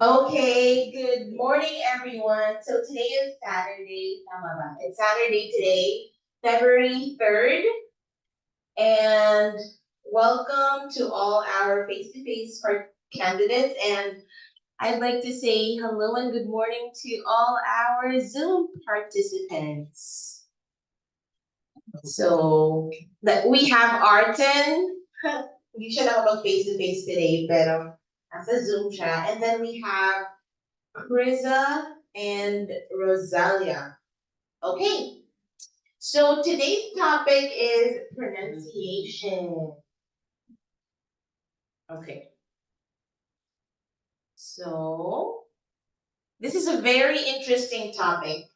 Okay, good morning, everyone. So today is Saturday. Tama ba? It's Saturday today, February 3rd, and welcome to all our face-to-face candidates. And I'd like to say hello and good morning to all our Zoom participants. So that we have Arten. Hindi siya nakapag face-to-face today, pero nasa Zoom siya. And then we have Kriza and Rosalia. Okay, so today's topic is pronunciation. Okay, so this is a very interesting topic.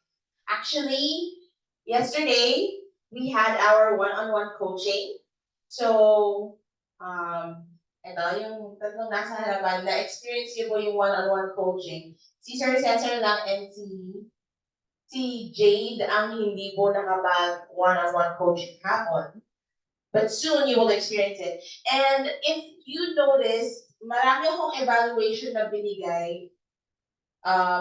Actually, yesterday we had our one-on-one coaching. So, ito yung tatlong nasa harapan, na-experience niyo po yung one-on-one coaching. Si Sir Cesar lang and si Jade ang hindi po nakapag one-on-one coaching hapon. But soon you will experience it. And if you notice, marami akong evaluation na binigay,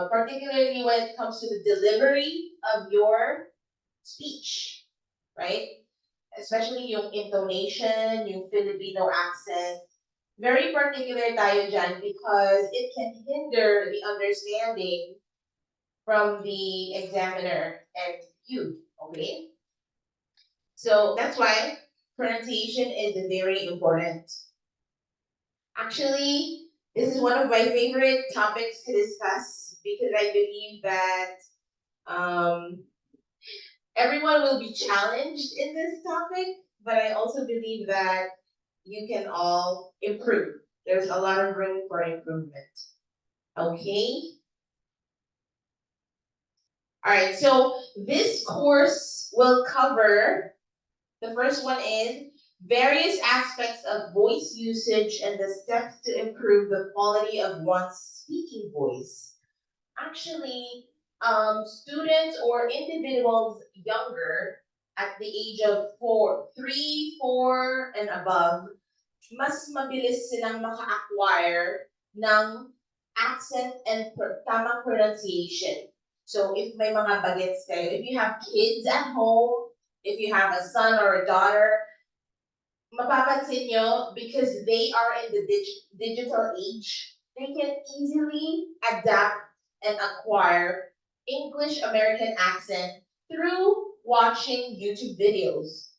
particularly when it comes to the delivery of your speech, right? Especially yung intonation, yung Filipino accent. Very particular tayo dyan because it can hinder the understanding from the examiner and you, okay? So that's why pronunciation is very important. Actually, this is one of my favorite topics to discuss because I believe that um, everyone will be challenged in this topic, but I also believe that you can all improve. There's a lot of room for improvement. Okay? All right, so this course will cover, the first one is various aspects of voice usage and the steps to improve the quality of one's speaking voice. Actually, students or individuals younger at the age of 4, 3, 4, and above, mas mabilis silang maka-acquire ng accent and tamang pronunciation. So if may mga bagets kayo, if you have kids at home, if you have a son or a daughter, mapapansin nyo, because they are in the digital age, they can easily adapt and acquire English American accent through watching YouTube videos.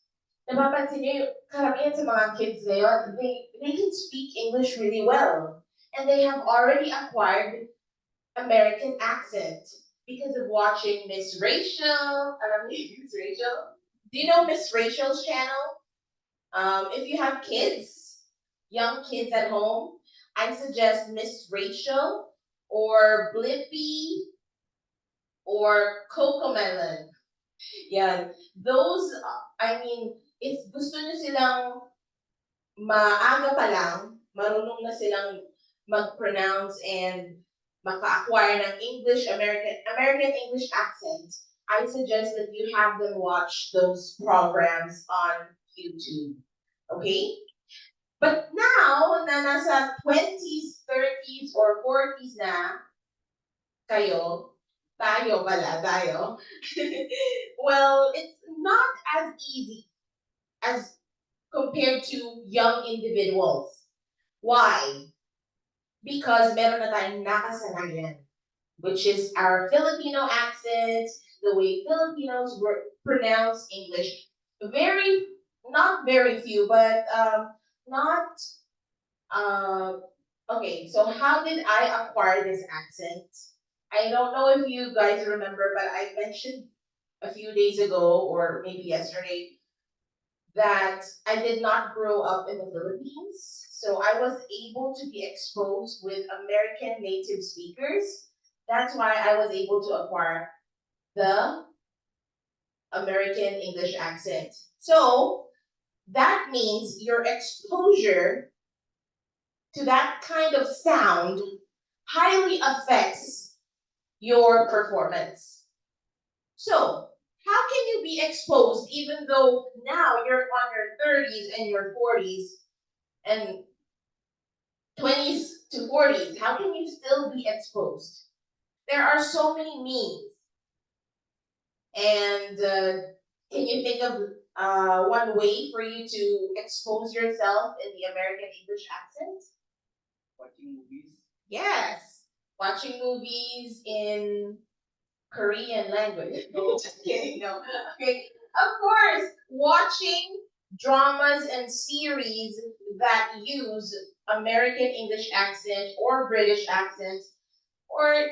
Napapansin nyo, karamihan sa mga kids ngayon, they can speak English really well. And they have already acquired American accent because of watching Miss Rachel. Alam niyo Miss Rachel? Do you know Miss Rachel's channel? If you have kids, young kids at home, I suggest Miss Rachel or Blippi or Cocomelon. Yeah, those, I mean, if gusto nyo silang maaga pa lang, marunong na silang mag-pronounce and maka-acquire ng American English accent, I suggest that you have them watch those programs on YouTube. Okay? But now, na nasa 20s, 30s, or 40s na kayo, tayo, well, it's not as easy as compared to young individuals. Why? Because meron na tayong nakasanayan, which is our Filipino accent, the way Filipinos pronounce English. Not very few, but not, okay, so how did I acquire this accent? I don't know if you guys remember, but I mentioned a few days ago, or maybe yesterday, that I did not grow up in the Philippines. So I was able to be exposed with American native speakers. That's why I was able to acquire the American English accent. So that means your exposure to that kind of sound highly affects your performance. So, how can you be exposed even though now you're on your 30s and your 40s and 20s to 40s, how can you still be exposed? There are so many memes. And can you think of one way for you to expose yourself in the American English accent? Watching movies. Yes, watching movies in Korean language. Just kidding, no. Okay, of course, watching dramas and series that use American English accent or British accent or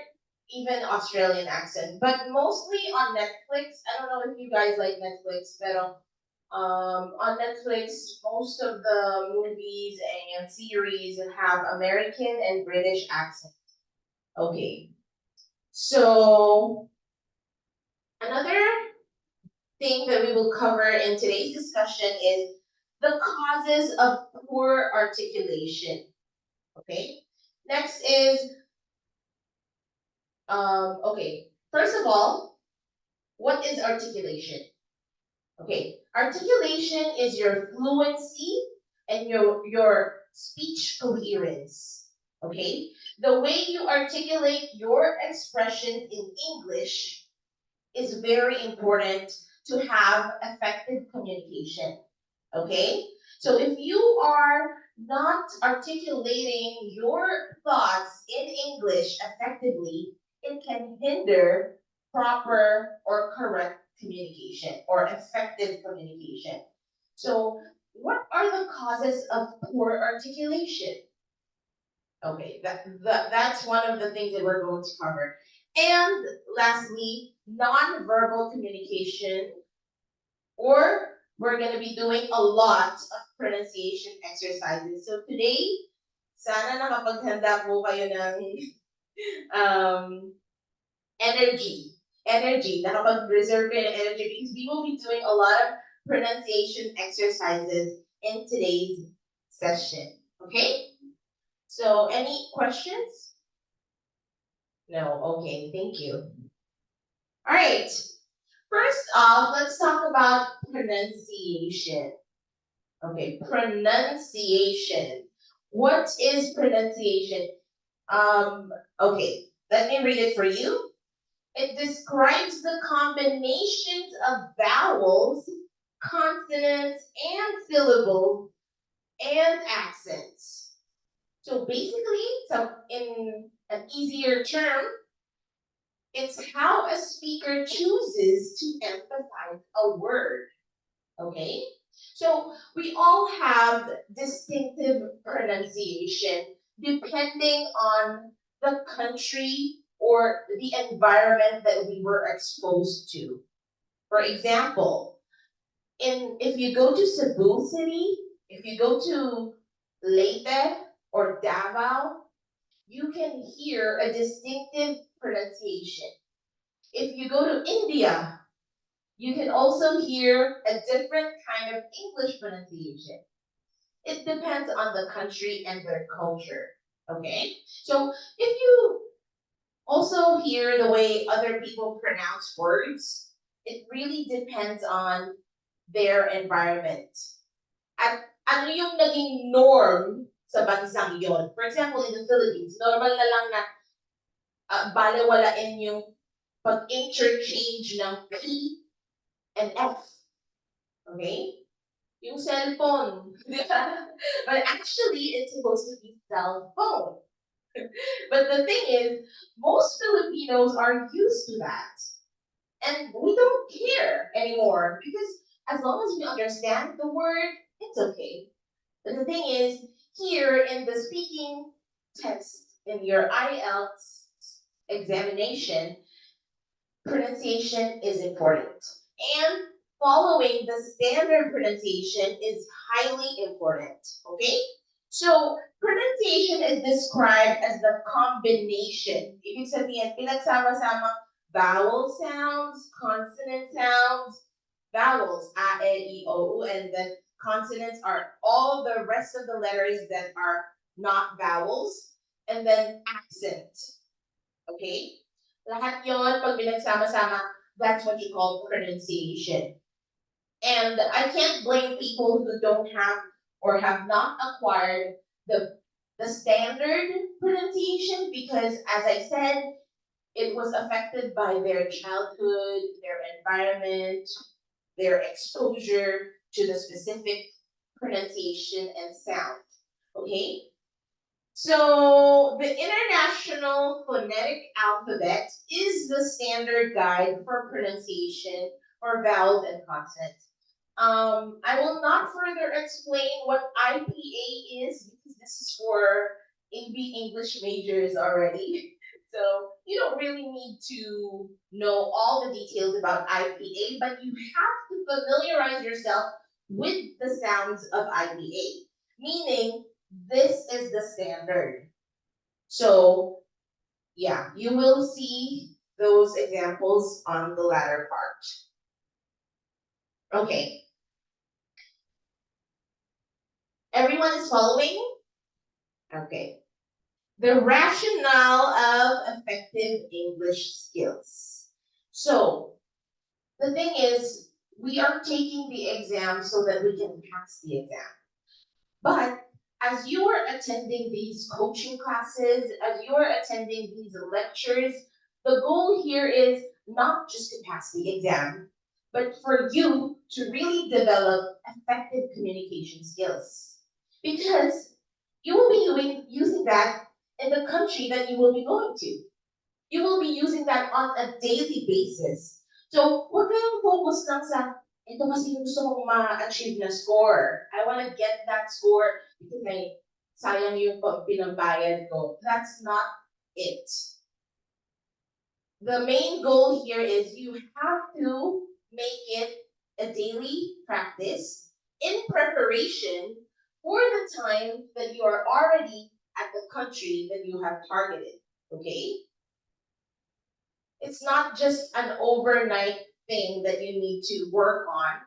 even Australian accent, but mostly on Netflix. I don't know if you guys like Netflix, but on Netflix, most of the movies and series have American and British accent. Okay, so another thing that we will cover in today's discussion is the causes of poor articulation. Okay, next is okay. First of all, what is articulation? Okay, articulation is your fluency and your speech coherence. Okay, the way you articulate your expression in English is very important to have effective communication. Okay, so if you are not articulating your thoughts in English effectively, it can hinder proper or correct communication or effective communication. So, what are the causes of poor articulation? Okay, that's one of the things that we're going to cover. And lastly, nonverbal communication, or we're going to be doing a lot of pronunciation exercises. So today, sana nakapaghanda po kayo ng um, energy. Energy, nakapag-reserve kayo ng energy because we will be doing a lot of pronunciation exercises in today's session. Okay? So any questions? No, okay, thank you. All right, first off, let's talk about pronunciation. Okay, pronunciation. What is pronunciation? Okay, let me read it for you. It describes the combinations of vowels, consonants, and syllables and accents. So basically, in an easier term, it's how a speaker chooses to emphasize a word. Okay? So we all have distinctive pronunciation depending on the country or the environment that we were exposed to. For example, if you go to Cebu City, if you go to Leyte or Davao, you can hear a distinctive pronunciation. If you go to India, you can also hear a different kind of English pronunciation. It depends on the country and their culture. Okay? So if you also hear the way other people pronounce words, it really depends on their environment. At ano yung naging norm sa bansang yon? For example, in the Philippines, normal na lang na balewalain yung pag-interchange ng P and F. Okay? Yung cellphone. But actually, it's supposed to be cell phone. But the thing is, most Filipinos are used to that. And we don't care anymore because as long as we understand the word, it's okay. But the thing is, here in the speaking test, in your IELTS examination, pronunciation is important. And following the standard pronunciation is highly important. Okay? So, pronunciation is described as the combination. Ibig sabihin, pinagsama-sama vowel sounds, consonant sounds, vowels, a, e, i, o, u, and then consonants are all the rest of the letters that are not vowels, and then accent. Okay? Lahat yon pag pinagsama-sama, that's what you call pronunciation. And I can't blame people who don't have or have not acquired the the standard pronunciation because, as I said, it was affected by their childhood, their environment, their exposure to the specific pronunciation and sound. Okay? So, the International Phonetic Alphabet is the standard guide for pronunciation for vowels and consonants. I will not further explain what IPA is because this is for AB English majors already. So you don't really need to know all the details about IPA, but you have to familiarize yourself with the sounds of IPA, meaning this is the standard. So yeah, you will see those examples on the latter part. Okay, everyone is following? Okay. The rationale of effective English skills. So, the thing is, we are taking the exam so that we can pass the exam. But as you are attending these coaching classes, as you are attending these lectures, the goal here is not just to pass the exam, but for you to really develop effective communication skills. Because you will be using that in the country that you will be going to. You will be using that on a daily basis. So, huwag kayong focus lang sa, ito kasi yung gusto kong ma-achieve na score. I want to get that score because may sayang yung pinambayad ko. That's not it. The main goal here is you have to make it a daily practice in preparation for the time that you are already at the country that you have targeted. Okay? It's not just an overnight thing that you need to work on,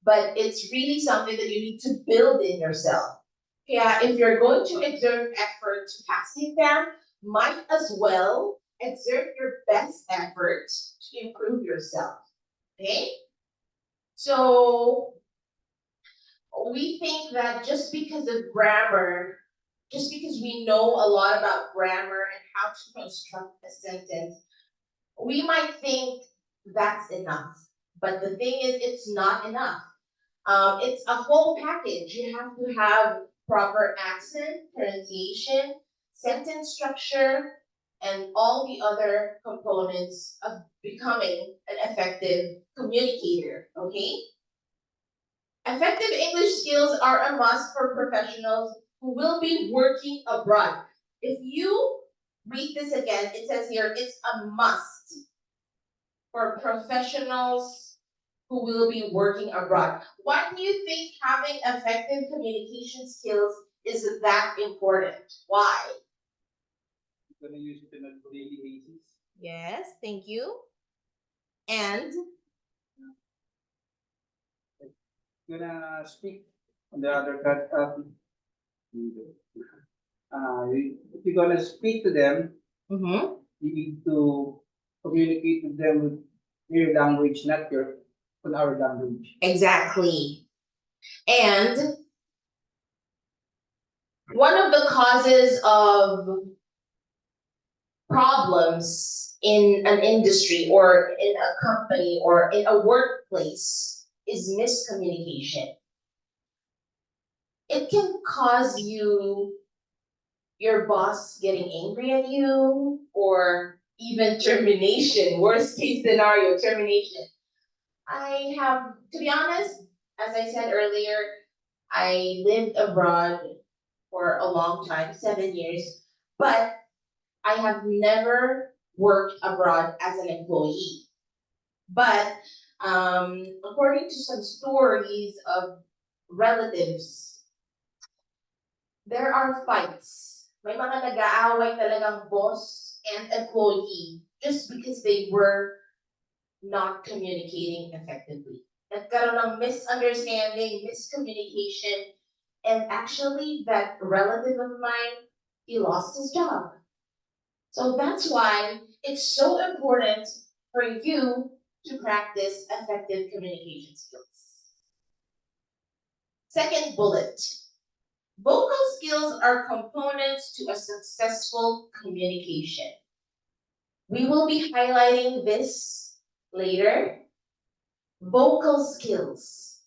but it's really something that you need to build in yourself. Yeah, if you're going to exert effort to pass the exam, might as well exert your best effort to improve yourself. Okay? So we think that just because of grammar, just because we know a lot about grammar and how to construct a sentence, we might think that's enough. But the thing is, it's not enough. It's a whole package. You have to have proper accent, pronunciation, sentence structure, and all the other components of becoming an effective communicator. Okay? Effective English skills are a must for professionals who will be working abroad. If you read this again, it says here it's a must for professionals who will be working abroad. Why do you think having effective communication skills is that important? Why? You're gonna use it on a daily basis. Yes, thank you. And You're gonna speak on the other cut. If you're gonna speak to them, mhm, you need to communicate with them with their language, not your on our language. exactly. And one of the causes of problems in an industry or in a company or in a workplace is miscommunication. It can cause your boss getting angry at you or even termination, worst case scenario, termination. I have, to be honest, as I said earlier, I lived abroad for a long time, 7 years, but I have never worked abroad as an employee. But according to some stories of relatives, there are fights. May mga nag-aaway talagang boss and employee just because they were not communicating effectively. Nagkaroon ng misunderstanding, miscommunication, and actually that relative of mine, he lost his job. So that's why it's so important for you to practice effective communication skills. Second bullet, Vocal skills are components to a successful communication. We will be highlighting this later. Vocal skills.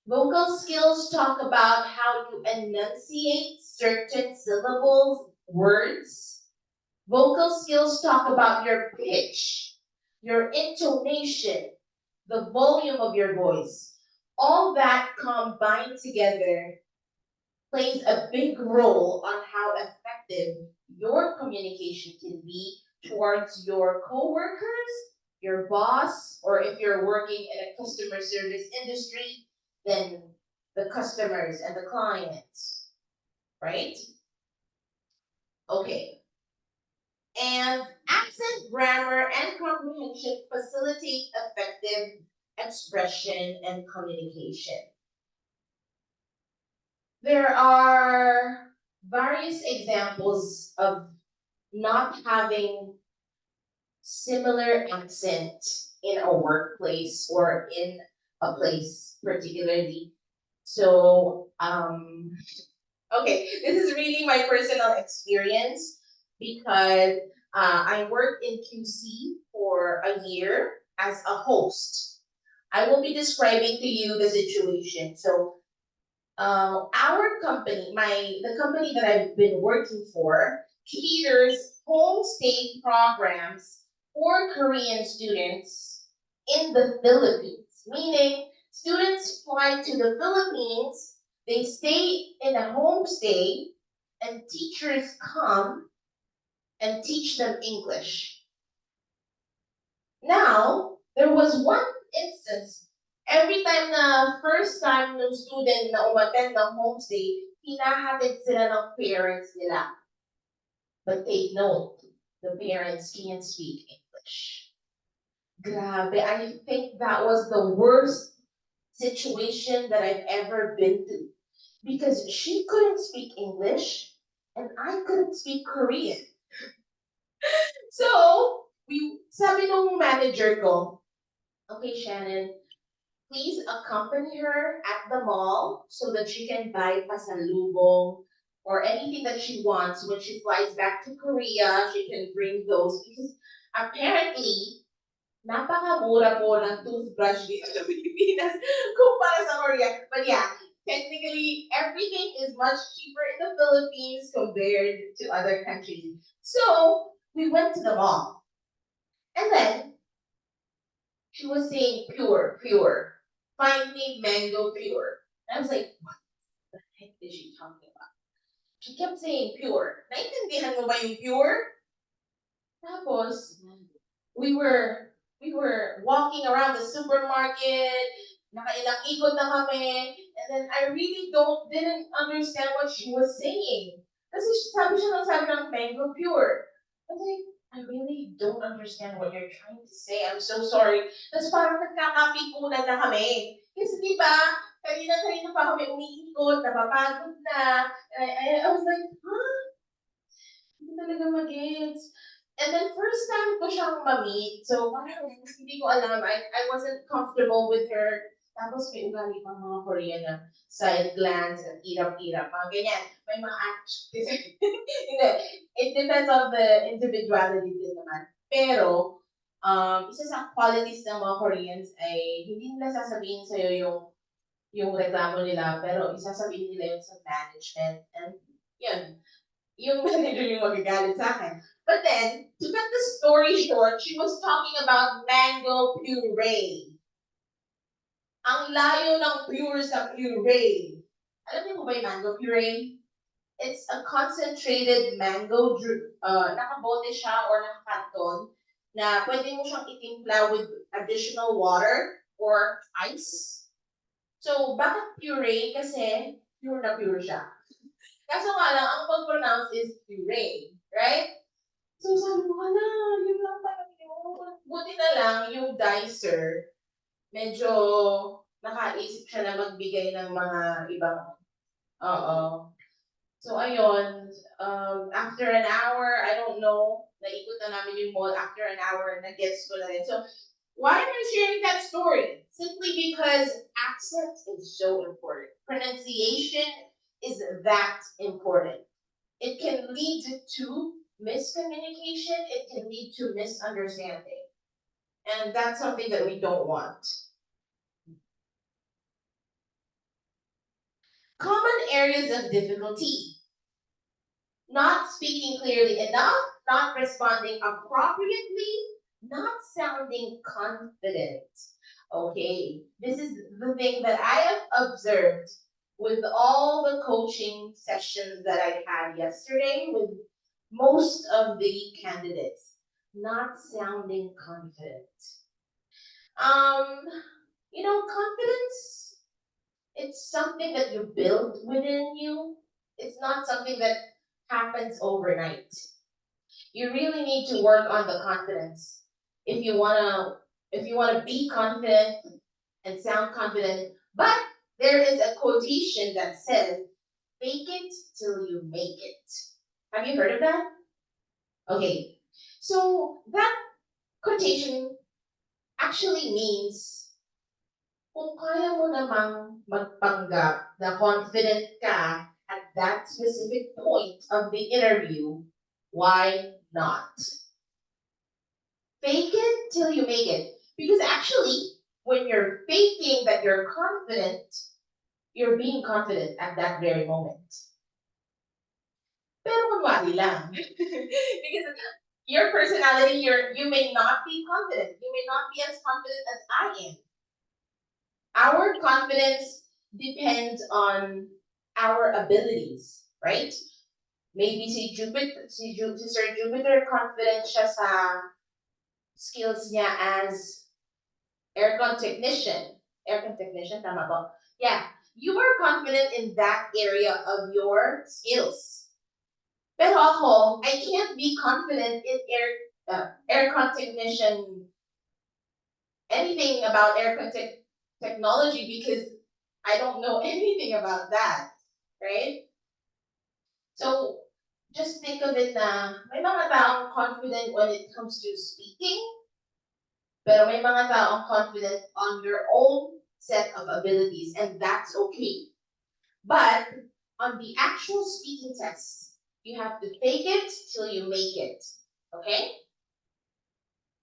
Vocal skills talk about how you enunciate certain syllables, words. Vocal skills talk about your pitch, your intonation, the volume of your voice. All that combined together plays a big role on how effective your communication can be towards your coworkers, your boss, or if you're working in a customer service industry, then the customers and the clients, right? Okay. And accent, grammar, and comprehension facilitate effective expression and communication. There are various examples of not having similar accent in a workplace or in a place particularly. So, okay, this is really my personal experience because I worked in QC for a year as a host. I will be describing to you the situation. So our company, the company that I've been working for, caters homestay programs for Korean students in the Philippines. Meaning, students fly to the Philippines, they stay in a homestay, and teachers come and teach them English. Now, there was one instance, every time na first time ng student na umattend ng homestay, hinahatid sila ng parents nila. But take note, the parents can't speak English. Grabe, I think that was the worst situation that I've ever been to. Because she couldn't speak English, and I couldn't speak Korean. So, sabi nung manager ko, okay, Shannon, please accompany her at the mall so that she can buy pasalubong or anything that she wants when she flies back to Korea. She can bring those because apparently napakamura po ng toothbrush dito sa Pilipinas kumpara sa Korea. But yeah, technically everything is much cheaper in the Philippines compared to other countries. So we went to the mall, and then she was saying pure, pure. Find me mango pure. And I was like, what the heck is she talking about? She kept saying pure. Naintindihan mo ba yung pure? Tapos, we were walking around the supermarket, nakailang ikot na kami, and then I really didn't understand what she was saying. Kasi sabi siya ng sabi ng mango pure. I was like, I really don't understand what you're trying to say. I'm so sorry. Tapos parang nagkakapikunan na kami. Kasi di ba, kanina-kanina pa kami umiikot, napapagod na. I was like, huh? Hindi talaga mag-gets. And then first time ko siyang ma-meet, so parang hindi ko alam, I wasn't comfortable with her. Tapos may ugali pang mga Korean na side glance at irap-irap, mga ganyan. May mga actions. Hindi. It depends on the individuality din naman. Pero, isa sa qualities ng mga Koreans ay hindi nila sasabihin sa'yo yung reklamo nila, pero isasabihin nila yun sa management. And yun, yung manager yung magagalit sa akin. But then, to cut the story short, she was talking about mango puree. Ang layo ng pure sa puree. Alam niyo mo ba yung mango puree? It's a concentrated mango, nakabote siya or nakakarton, na pwede mo siyang itimpla with additional water or ice. So, bakit puree? Kasi pure na pure siya. Kaso nga lang, ang pag-pronounce is puree, right? So sabi ko, hala, yun lang pala yun. Buti na lang, yung dicer, medyo nakaisip siya na magbigay ng mga ibang, oo. So ayun, after an hour, I don't know, naikot na namin yung mall, after an hour, nag-gets ko na rin. So, why am I sharing that story? Simply because accent is so important. Pronunciation is that important. It can lead to miscommunication, it can lead to misunderstanding. And that's something that we don't want. Common areas of difficulty: not speaking clearly enough, not responding appropriately, not sounding confident. Okay, this is the thing that I have observed with all the coaching sessions that I had yesterday with most of the candidates. Not sounding confident. Um, confidence, it's something that you build within you. It's not something that happens overnight. You really need to work on the confidence. If you wanna be confident and sound confident, but there is a quotation that says, "Fake it till you make it." Have you heard of that? Okay. So that quotation actually means kung kaya mo namang magpanggap na confident ka at that specific point of the interview, why not? Fake it till you make it. Because actually, when you're faking that you're confident, you're being confident at that very moment. Pero kunwari lang. Because your personality, you may not be confident. You may not be as confident as I am. Our confidence depends on our abilities, right? Maybe si Sir Jupiter confident siya sa skills niya as aircon technician. Aircon technician, tama ba? Yeah, you are confident in that area of your skills. Pero ako, I can't be confident in aircon technician, anything about aircon technology because I don't know anything about that, right? So, just think of it na may mga taong confident when it comes to speaking, pero may mga taong confident on your own set of abilities, and that's okay. But on the actual speaking test, you have to fake it till you make it. Okay?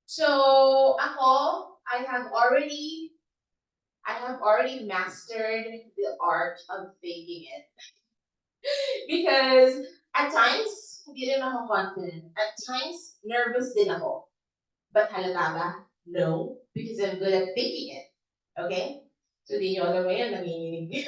So, ako, I have already mastered the art of faking it. Because at times, hindi rin ako confident. At times, nervous din ako. But halata ba? No, because I'm good at faking it. Okay? So, di nyo alam ngayon, nanginginig.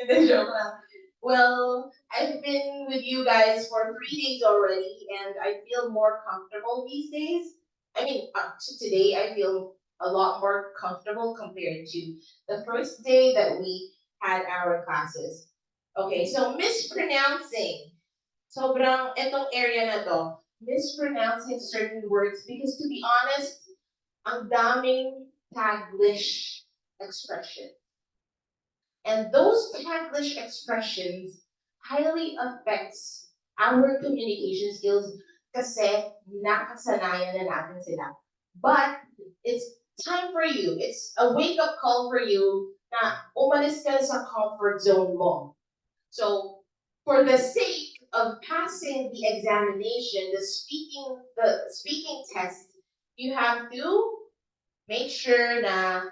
Hindi, joke lang. Well, I've been with you guys for 3 days already, and I feel more comfortable these days. I mean, today I feel a lot more comfortable compared to the first day that we had our classes. Okay, so mispronouncing. Sobrang, etong area na to, mispronouncing certain words because to be honest, ang daming Taglish expression. And those Taglish expressions highly affects our communication skills kasi nakasanayan na natin sila. But it's time for you. It's a wake-up call for you na umalis ka sa comfort zone mo. So, for the sake of passing the examination, the speaking test, you have to make sure na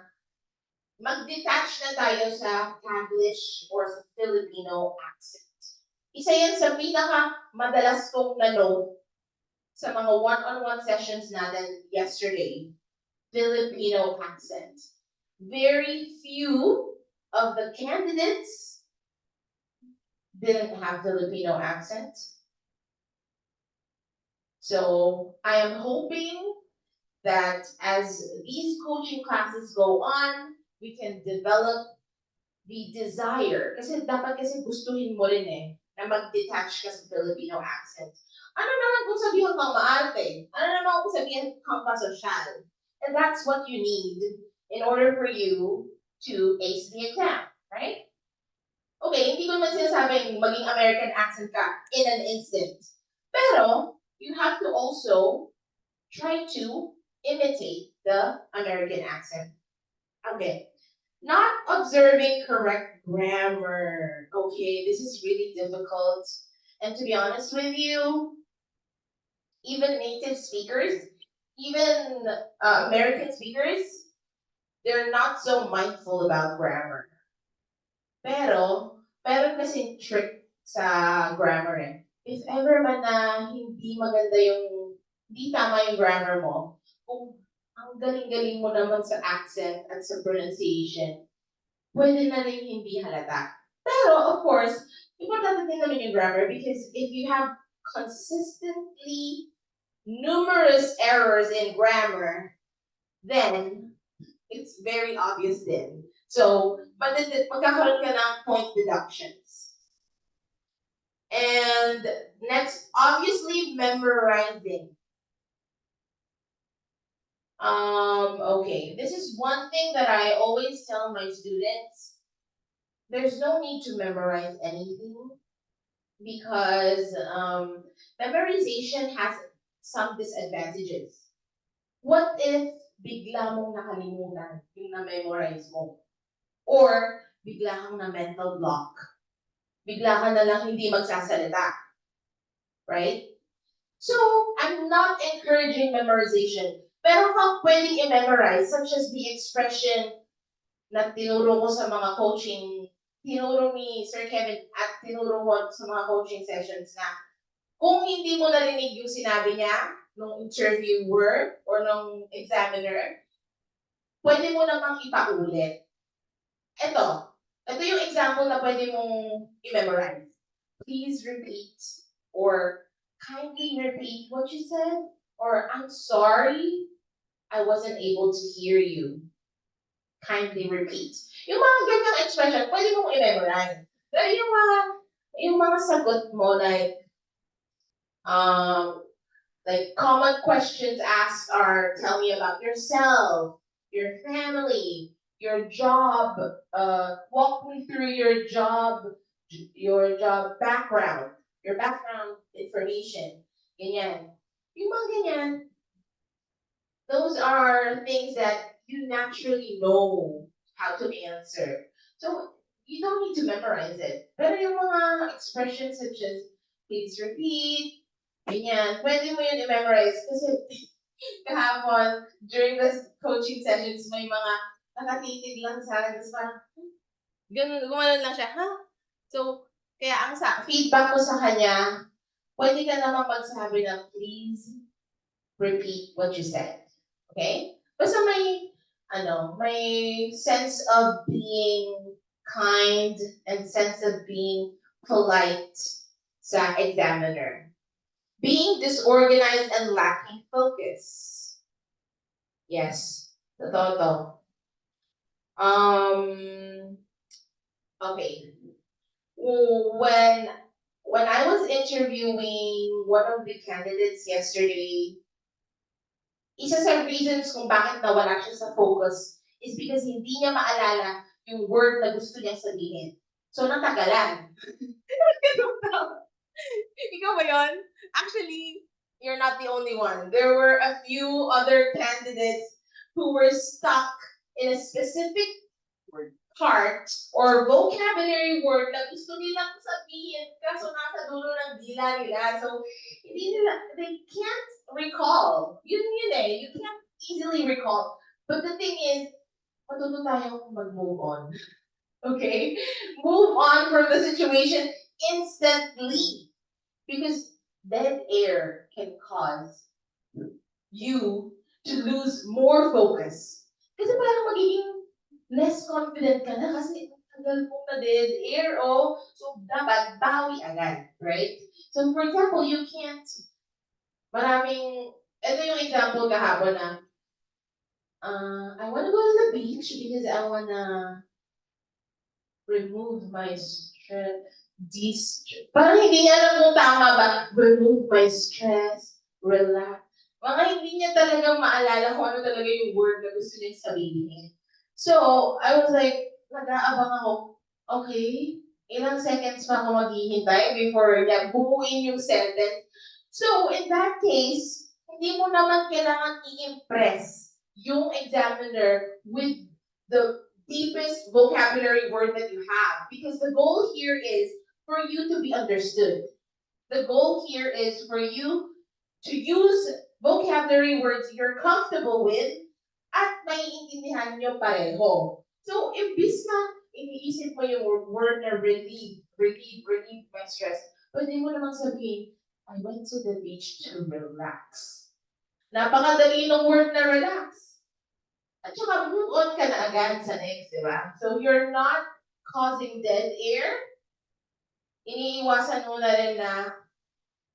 mag-detach na tayo sa Taglish or sa Filipino accent. Isa yan sa pinaka madalas kong na-note sa mga one-on-one sessions natin yesterday, Filipino accent. Very few of the candidates didn't have Filipino accent. So I am hoping that as these coaching classes go on, we can develop the desire. Kasi dapat kasi gustuhin mo rin na mag-detach ka sa Filipino accent. Ano naman kung sabihan kang maarte? Ano naman kung sabihan kang pasosyal? And that's what you need in order for you to ace the exam, right? Okay, hindi ko naman sinasabing maging American accent ka in an instant. Pero, you have to also try to imitate the American accent. Okay. Not observing correct grammar. Okay, this is really difficult. And to be honest with you, even native speakers, even American speakers, they're not so mindful about grammar. Pero kasi trick sa grammar eh. If ever man na hindi maganda hindi tama yung grammar mo, kung ang galing-galing mo naman sa accent at sa pronunciation, pwede na rin hindi halata. Pero of course, importante din naman yung grammar because if you have consistently numerous errors in grammar, then it's very obvious din. So, magkakaroon ka ng point deductions. And next, obviously, memorizing. Okay, this is one thing that I always tell my students. There's no need to memorize anything because memorization has some disadvantages. What if bigla mong nakalimutan yung na-memorize mo? Or bigla kang na mental block. Bigla ka na lang hindi magsasalita. Right? So, I'm not encouraging memorization. Pero kung pwedeng i-memorize, such as the expression na tinuro ko sa mga coaching, tinuro ni Sir Kevin at tinuro ko sa mga coaching sessions na kung hindi mo narinig yung sinabi niya nung interviewer or nung examiner, pwede mo namang ipaulit. Ito yung example na pwede mong i-memorize. Please repeat or kindly repeat what you said or I'm sorry, I wasn't able to hear you. Kindly repeat. Yung mga ganyang expression, pwede mong i-memorize. Pero yung mga sagot mo like common questions asked are tell me about yourself, your family, your job, walk me through your job background, your background information. Ganyan. Yung mga ganyan, those are things that you naturally know how to answer. So you don't need to memorize it. Pero yung mga expressions such as please repeat, ganyan, pwede mo yun i-memorize kasi kahapon, during the coaching sessions, may mga nakatitig lang sa akin, tapos parang, ganun, gumanon lang siya, ha? So, kaya ang feedback ko sa kanya, pwede ka naman magsabi na, please repeat what you said. Okay? Basta may sense of being kind and sense of being polite sa examiner. Being disorganized and lacking focus. Yes, totoo to. Okay. When I was interviewing one of the candidates yesterday, isa sa reasons kung bakit nawala siya sa focus is because hindi niya maalala yung word na gusto niyang sabihin. So, natagalan. Ikaw ba yun? Actually, you're not the only one. There were a few other candidates who were stuck in a specific part or vocabulary word na gusto nilang sabihin kaso nasa dulo ng dila nila. So, they can't recall. Yun eh. You can't easily recall. But the thing is, matuto tayong mag-move on. Okay? Move on from the situation instantly. Because dead air can cause you to lose more focus. Kasi parang magiging less confident ka na kasi tagal mong na dead air, oh. So, dapat bawi agad, right? So, for example, you can't, ito yung example kahapon na, I wanna go to the beach because I wanna remove my stress, parang hindi niya alam kung tama ba, remove my stress, relax. Mga hindi niya talaga maalala kung ano talaga yung word na gusto niya sabihin. So, I was like, nag-aabang ako, okay, ilang seconds pa ako maghihintay before niya buuin yung sentence. So, in that case, hindi mo naman kailangan i-impress yung examiner with the deepest vocabulary word that you have. Because the goal here is for you to be understood. The goal here is for you to use vocabulary words you're comfortable with at maiintindihan nyo pareho. So, imbis na iniisip mo yung word na relieve my stress, pwede mo namang sabihin, I went to the beach to relax. Napakadali ng word na relax. At saka move on ka na agad sa next, di ba? So you're not causing dead air. Iniiwasan mo na rin na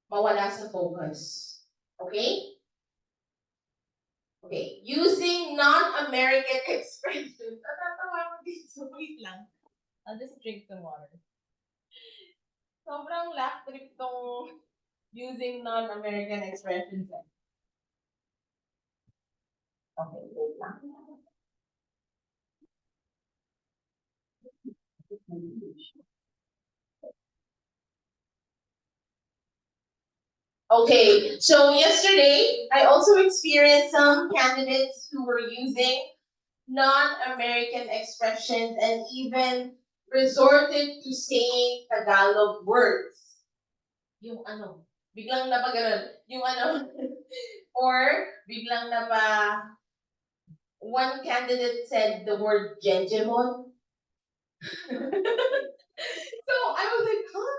mawala sa focus. Okay? Okay. Using non-American expressions. Natatawa ko dito. Wait lang. I'll just drink some water. Sobrang lack trip tong using non-American expressions. Okay, wait lang. Okay, so yesterday I also experienced some candidates who were using non-American expressions and even resorted to saying Tagalog words. Yung ano, biglang napaganon. Yung ano, or biglang napa, one candidate said the word Jejemon. So I was like, huh?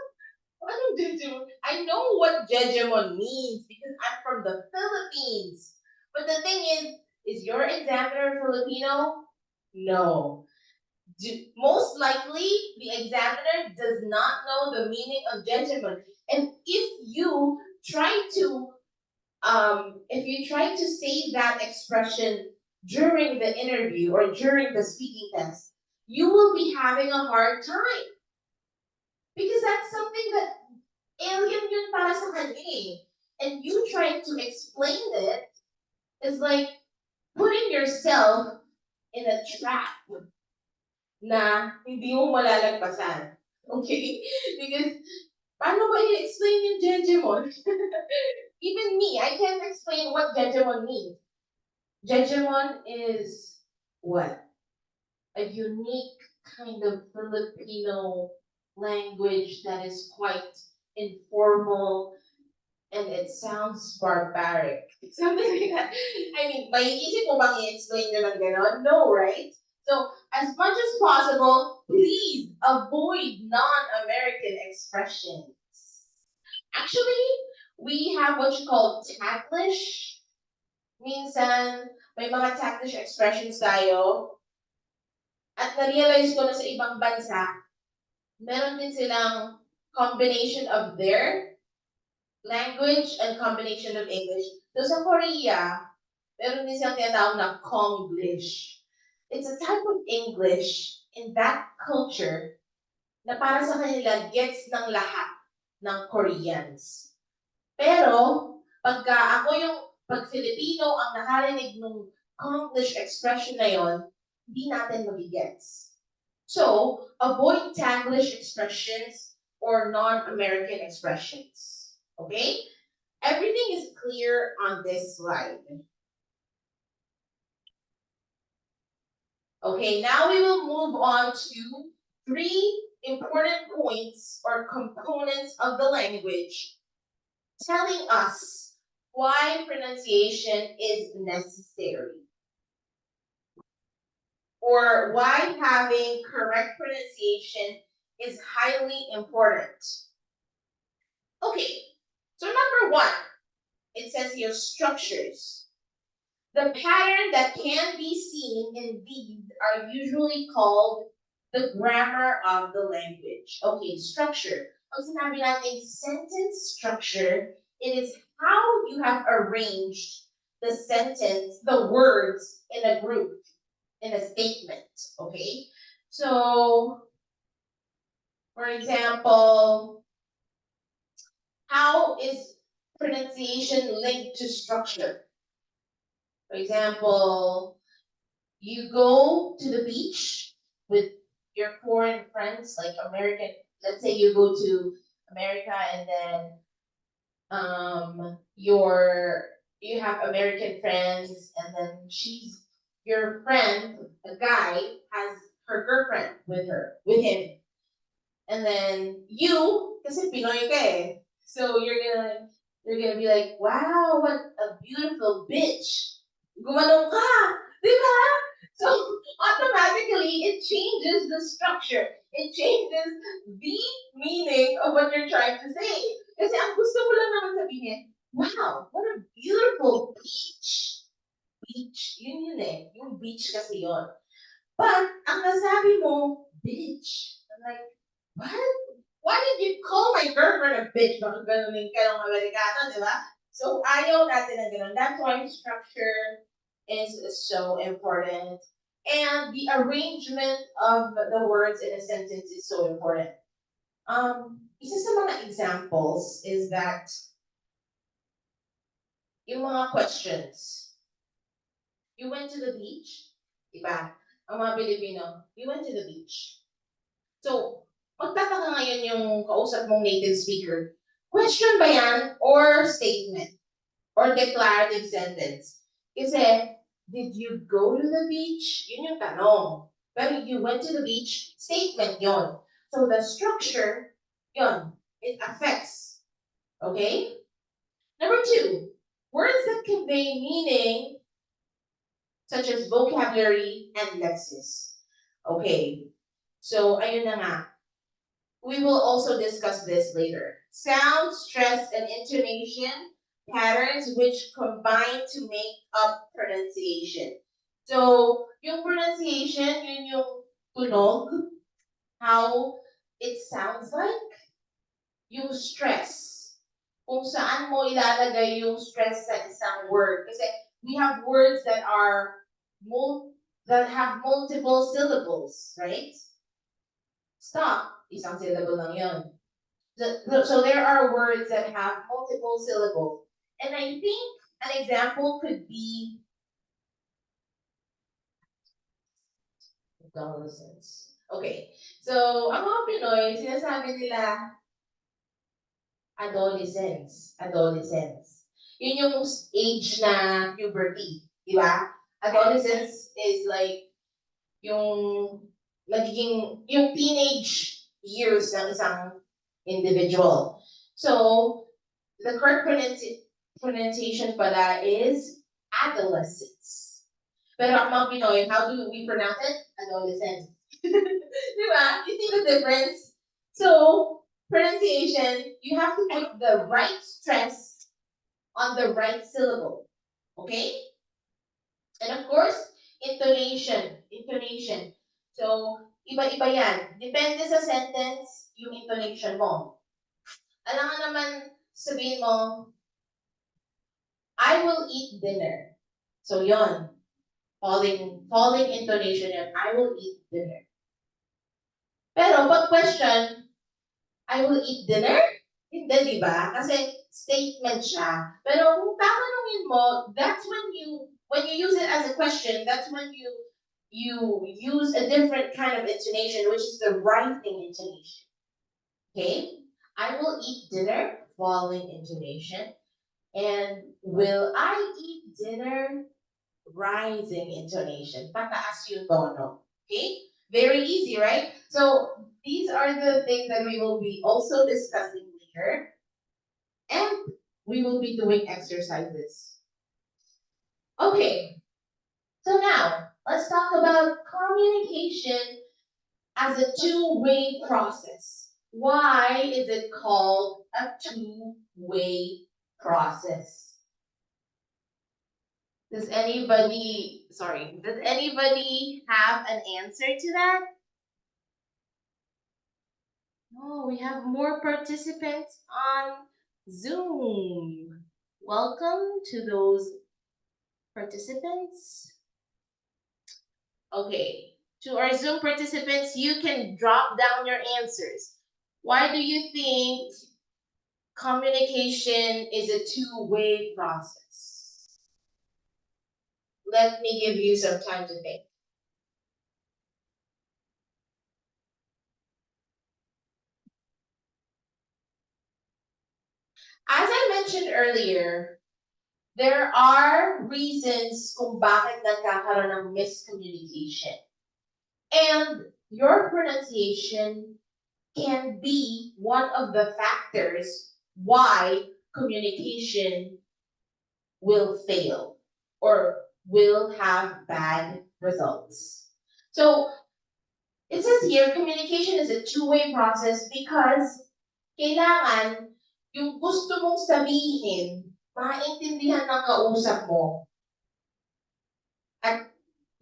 Anong Jejemon? I know what Jejemon means because I'm from the Philippines. But the thing is your examiner Filipino? No. Most likely, the examiner does not know the meaning of Jejemon. And if you try to say that expression during the interview or during the speaking test, you will be having a hard time because that's something that alien yun para sa kanya eh. And you trying to explain it is like putting yourself in a trap na hindi mo malalagpasan. Okay? Because paano ba i-explain yung Jejemon? Even me, I can't explain what Jejemon means. Jejemon is what? A unique kind of Filipino language that is quite informal and it sounds barbaric. Something like that. I mean, maiisip mo bang i-explain nyo ng ganon? No, right? So, as much as possible, please avoid non-American expressions. Actually, we have what you call taglish. Minsan, may mga taglish expressions tayo. At na-realize ko na sa ibang bansa, meron din silang combination of their language and combination of English. So sa Korea, meron din silang tinatawag na Konglish. It's a type of English in that culture na para sa kanila gets ng lahat ng Koreans. Pero, pag Filipino ang nakarinig ng Konglish expression na yon, hindi natin magigets. So, avoid Taglish expressions or non-American expressions. Okay? Everything is clear on this slide. Okay, now we will move on to 3 important points or components of the language telling us why pronunciation is necessary or why having correct pronunciation is highly important. Okay, so number 1, it says here structures. The pattern that can be seen in these are usually called the grammar of the language. Okay, structure. Pag sinabi natin sentence structure, it is how you have arranged the sentence, the words in a group, in a statement. Okay? So, for example, how is pronunciation linked to structure? For example, you go to the beach with your foreign friends, like American. Let's say you go to America and then you have American friends, and then your friend, the guy, has her girlfriend with him. And then you, kasi Pinoy ka eh. So you're gonna be like, wow, what a beautiful bitch. Gumanong ka, di ba? So automatically it changes the structure. It changes the meaning of what you're trying to say. Kasi ang gusto mo lang naman sabihin, wow, what a beautiful beach. Beach, yun eh. Yung beach kasi yun. But, ang nasabi mo, bitch. I'm like, what? Why did you call my girlfriend a bitch? Bakit ganunin ka ng Amerikano, di ba? So, ayaw natin ng ganun. That's why structure is so important. And the arrangement of the words in a sentence is so important. Isa sa mga examples is that yung mga questions. You went to the beach? Diba? Ang mga Pilipino, you went to the beach. So, magtataka ngayon yung kausap mong native speaker. Question ba yan or statement? Or declarative sentence? Kasi, did you go to the beach? Yun yung tanong. Pero you went to the beach, statement yon. So the structure, yon, it affects. Okay? Number two, words that convey meaning such as vocabulary and lexis. Okay, so ayun na nga. We will also discuss this later. Sound, stress, and intonation patterns which combine to make up pronunciation. So, yung pronunciation, yun yung tunog, how it sounds like, yung stress, kung saan mo ilalagay yung stress sa isang word. Kasi we have words that have multiple syllables, right? Stop, isang syllable lang yun. So there are words that have multiple syllables. And I think an example could be adolescence. Okay, so ang mga Pinoy, sinasabi nila adolescence. Yun yung age na puberty, di ba? Adolescence is like yung yung teenage years ng isang individual. So, the correct pronunciation pala is adolescence. Pero ang mga Pinoy, how do we pronounce it? Adolescence. Di ba? You see the difference? So, pronunciation, you have to put the right stress on the right syllable. Okay? And of course, intonation. So, iba-iba yan. Depende sa sentence, yung intonation mo. Alam nga naman, sabihin mo, I will eat dinner. So, yon. Falling intonation yan. I will eat dinner. Pero, pag question, I will eat dinner? Hindi, di ba? Kasi statement siya. Pero kung tatanungin mo, that's when you use it as a question, that's when you use a different kind of intonation, which is the rising intonation. Okay? I will eat dinner, falling intonation. And will I eat dinner, rising intonation. Pataas yung tono. Okay? Very easy, right? So these are the things that we will be also discussing later. And we will be doing exercises. Okay. So now, let's talk about communication as a two-way process. Why is it called a two-way process? Does anybody have an answer to that? Oh, we have more participants on Zoom. Welcome to those participants. Okay, to our Zoom participants, you can drop down your answers. Why do you think communication is a two-way process? Let me give you some time to think. As I mentioned earlier, there are reasons kung bakit nagkakaroon ng miscommunication. And your pronunciation can be one of the factors why communication will fail or will have bad results. So it says here, communication is a two-way process because kailangan yung gusto mong sabihin, maintindihan ng kausap mo. At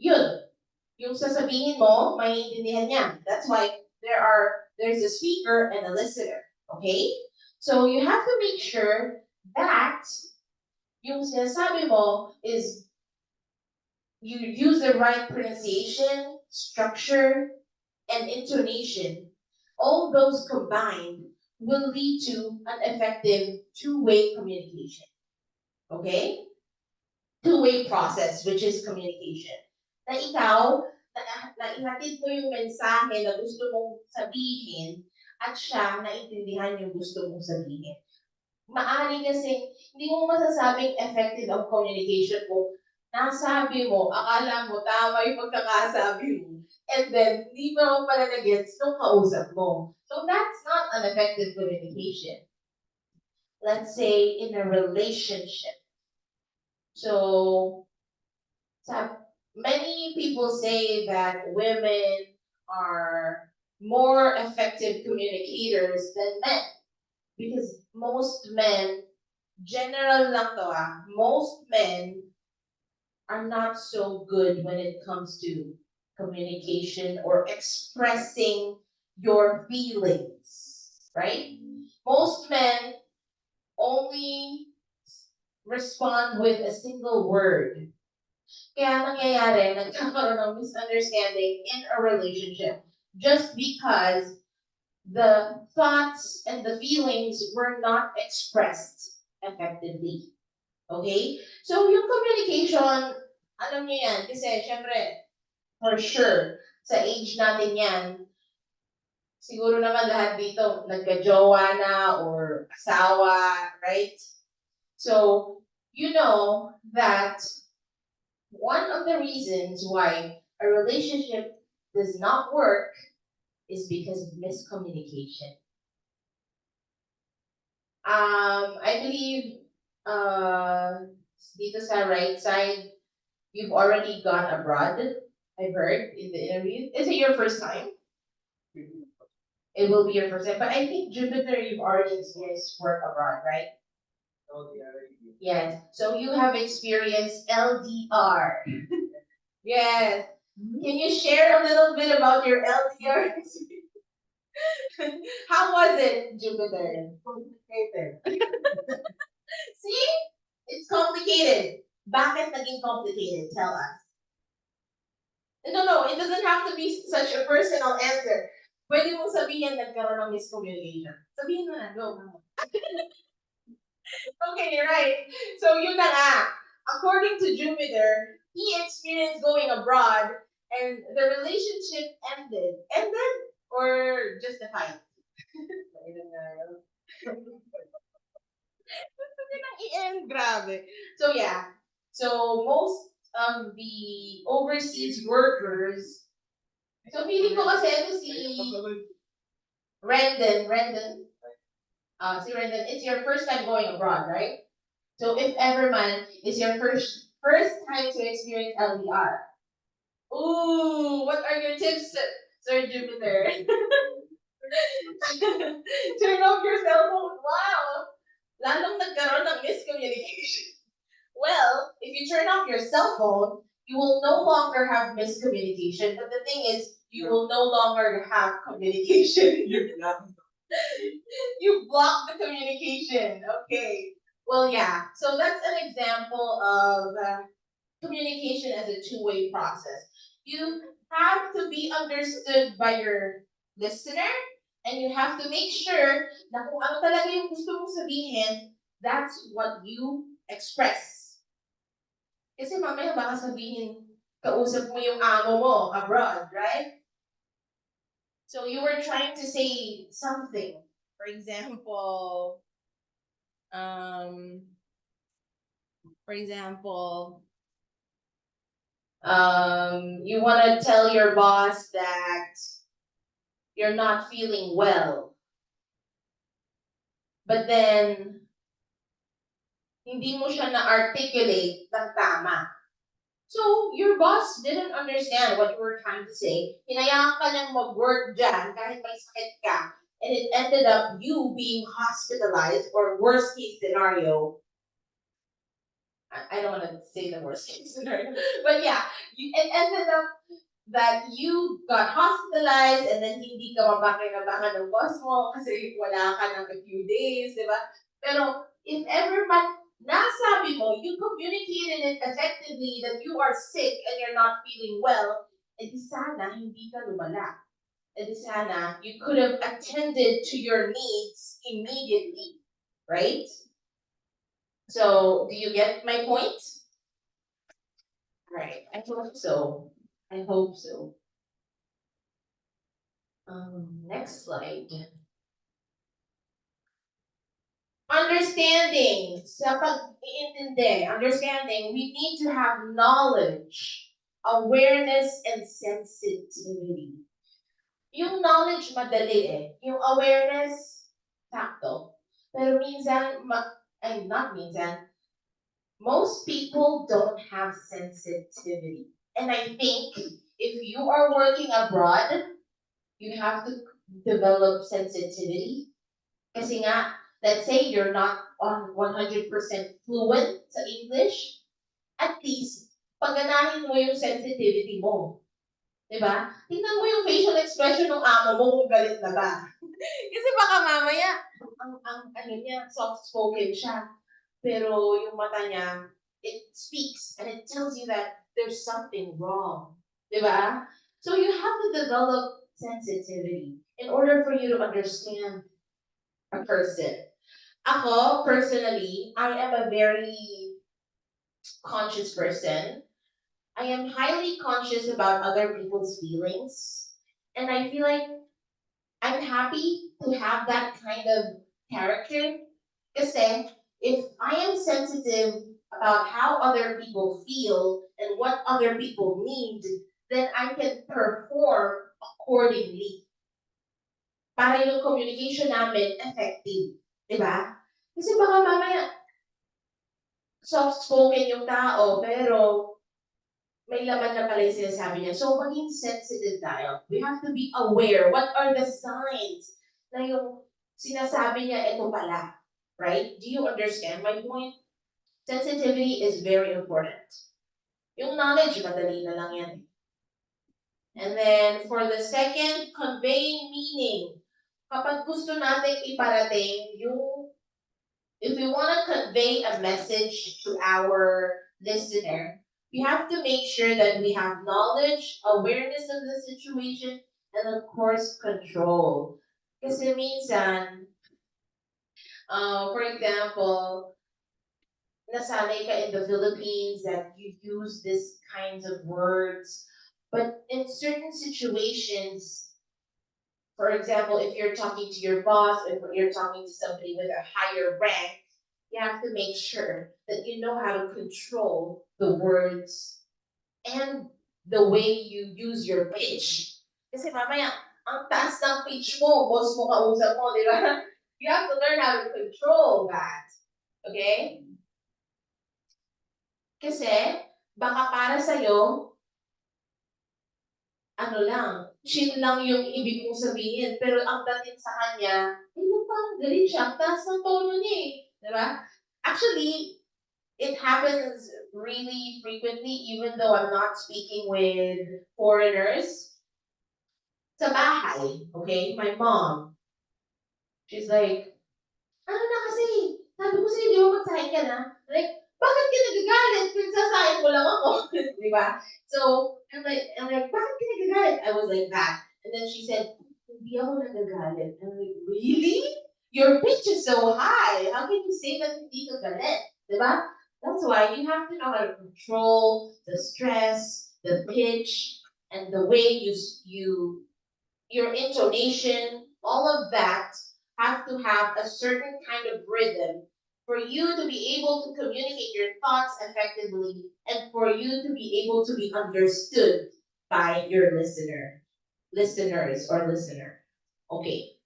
yun, yung sasabihin mo, maintindihan niya. That's why there's a speaker and a listener. Okay? So you have to make sure that yung sinasabi mo is you use the right pronunciation, structure, and intonation. All those combined will lead to an effective two-way communication. Okay? Two-way process, which is communication. Na ikaw, na ihatid mo yung mensahe na gusto mong sabihin at siya naintindihan yung gusto mong sabihin. Maari kasi hindi mo masasabing effective ang communication mo. Nasabi mo, akala mo tama yung pagkakasabi mo. And then, hindi mo pala na-gets nung kausap mo. So that's not an effective communication. Let's say in a relationship. So, many people say that women are more effective communicators than men because most men, general lang to most men are not so good when it comes to communication or expressing your feelings, right? Most men only respond with a single word. Kaya nangyayari, nagkakaroon ng misunderstanding in a relationship just because the thoughts and the feelings were not expressed effectively. Okay? So, yung communication, alam niyo yan, kasi syempre, for sure, sa age natin yan, siguro naman lahat dito, nagka-jowa na or asawa, right? So, you know that one of the reasons why a relationship does not work is because of miscommunication. I believe dito sa right side, you've already gone abroad. I've heard in the interview. Is it your first time? It will be your first time. But I think Jupiter, you've already experienced work abroad, right? Yes. So you have experienced LDR. Yes. Can you share a little bit about your LDR? How was it, Jupiter? Complicated. See? It's complicated. Bakit naging complicated? Tell us. No, it doesn't have to be such a personal answer. Pwede mong sabihin nagkaroon ng miscommunication. Sabihin mo na, go. Okay, right. So yun na nga. According to Jupiter, he experienced going abroad and the relationship ended. Ended or just a fight? Sabi ng i-end, grabe. So yeah. So most of the overseas workers, so feeling ko kasi ito si Rendon, si Rendon, it's your first time going abroad, right? So if ever man, it's your first time to experience LDR. Ooh, what are your tips, Sir Jupiter? Turn off your cell phone. Wow! Lalong nagkaroon ng miscommunication. Well, if you turn off your cell phone, you will no longer have miscommunication. But the thing is, you will no longer have communication. You block the communication. Okay. Well, yeah. So that's an example of communication as a two-way process. You have to be understood by your listener, and you have to make sure na kung ano talaga yung gusto mong sabihin, that's what you express. Kasi mamaya baka sabihin, kausap mo yung amo mo abroad, right? So you were trying to say something. For example, um, for example, You want to tell your boss that you're not feeling well, but then hindi mo siya na-articulate ng tama. So, your boss didn't understand what you were trying to say. Hinayaan ka niyang mag-work dyan kahit may sakit ka. And it ended up you being hospitalized, or worst case scenario. I don't want to say the worst case scenario. But yeah, it ended up that you got hospitalized and then hindi ka mabakinabangan ng boss mo kasi wala ka ng a few days, di ba? Pero if ever man nasabi mo, you communicated it effectively that you are sick and you're not feeling well, edi sana hindi ka lumala. Edi sana you could have attended to your needs immediately, right? So, do you get my point? Right, I hope so. I hope so. Next slide. Understanding, sa pag-iintindi, understanding, we need to have knowledge, awareness, and sensitivity. Yung knowledge, madali eh. Yung awareness, sakto. Pero minsan, not minsan, most people don't have sensitivity. And I think if you are working abroad, you have to develop sensitivity. Kasi nga, let's say you're not on 100% fluent sa English, at least, pagganahin mo yung sensitivity mo. Diba? Tingnan mo yung facial expression ng amo mo kung galit na ba. Kasi baka mamaya, ano niya, soft-spoken siya. Pero yung mata niya, it speaks and it tells you that there's something wrong. Diba? So you have to develop sensitivity in order for you to understand a person. Ako, personally, I am a very conscious person. I am highly conscious about other people's feelings. And I feel like I'm happy to have that kind of character. Kasi if I am sensitive about how other people feel and what other people need, then I can perform accordingly. Para yung communication namin effective. Diba? Kasi baka mamaya, soft-spoken yung tao, pero may laman na pala yung sinasabi niya. So, maging sensitive tayo. We have to be aware. What are the signs na yung sinasabi niya, ito pala. Right? Do you understand my point? Sensitivity is very important. Yung knowledge, madali na lang yan. And then, for the second, conveying meaning. Kapag gusto nating iparating yung, if we want to convey a message to our listener, we have to make sure that we have knowledge, awareness of the situation, and of course, control. Kasi minsan, for example, nasanay ka in the Philippines that you use these kinds of words, but in certain situations, for example, if you're talking to your boss, if you're talking to somebody with a higher rank, you have to make sure that you know how to control the words and the way you use your pitch. Kasi mamaya, ang taas ng pitch mo, boss mo kausap mo, di ba? You have to learn how to control that. Okay? Kasi, baka para sa'yo, ano lang, chill lang yung ibig mong sabihin. Pero ang dating sa kanya, parang galit siya. Ang taas ng tono niya eh. Diba? Actually, it happens really frequently, even though I'm not speaking with foreigners. Sa bahay, okay? My mom, she's like, ano na kasi, sabi ko sa'yo, di ba magsahin ka na? Like, bakit ka nagagalit? Pinagsasahin mo lang ako. Di ba? So, I'm like, bakit ka nagagalit? I was like that. And then she said, hindi ako nagagalit. I'm like, really? Your pitch is so high. How can you say that hindi ka galit? Di ba? That's why you have to know how to control the stress, the pitch, and the way your intonation, all of that have to have a certain kind of rhythm for you to be able to communicate your thoughts effectively, and for you to be able to be understood by your listeners or listener. Okay.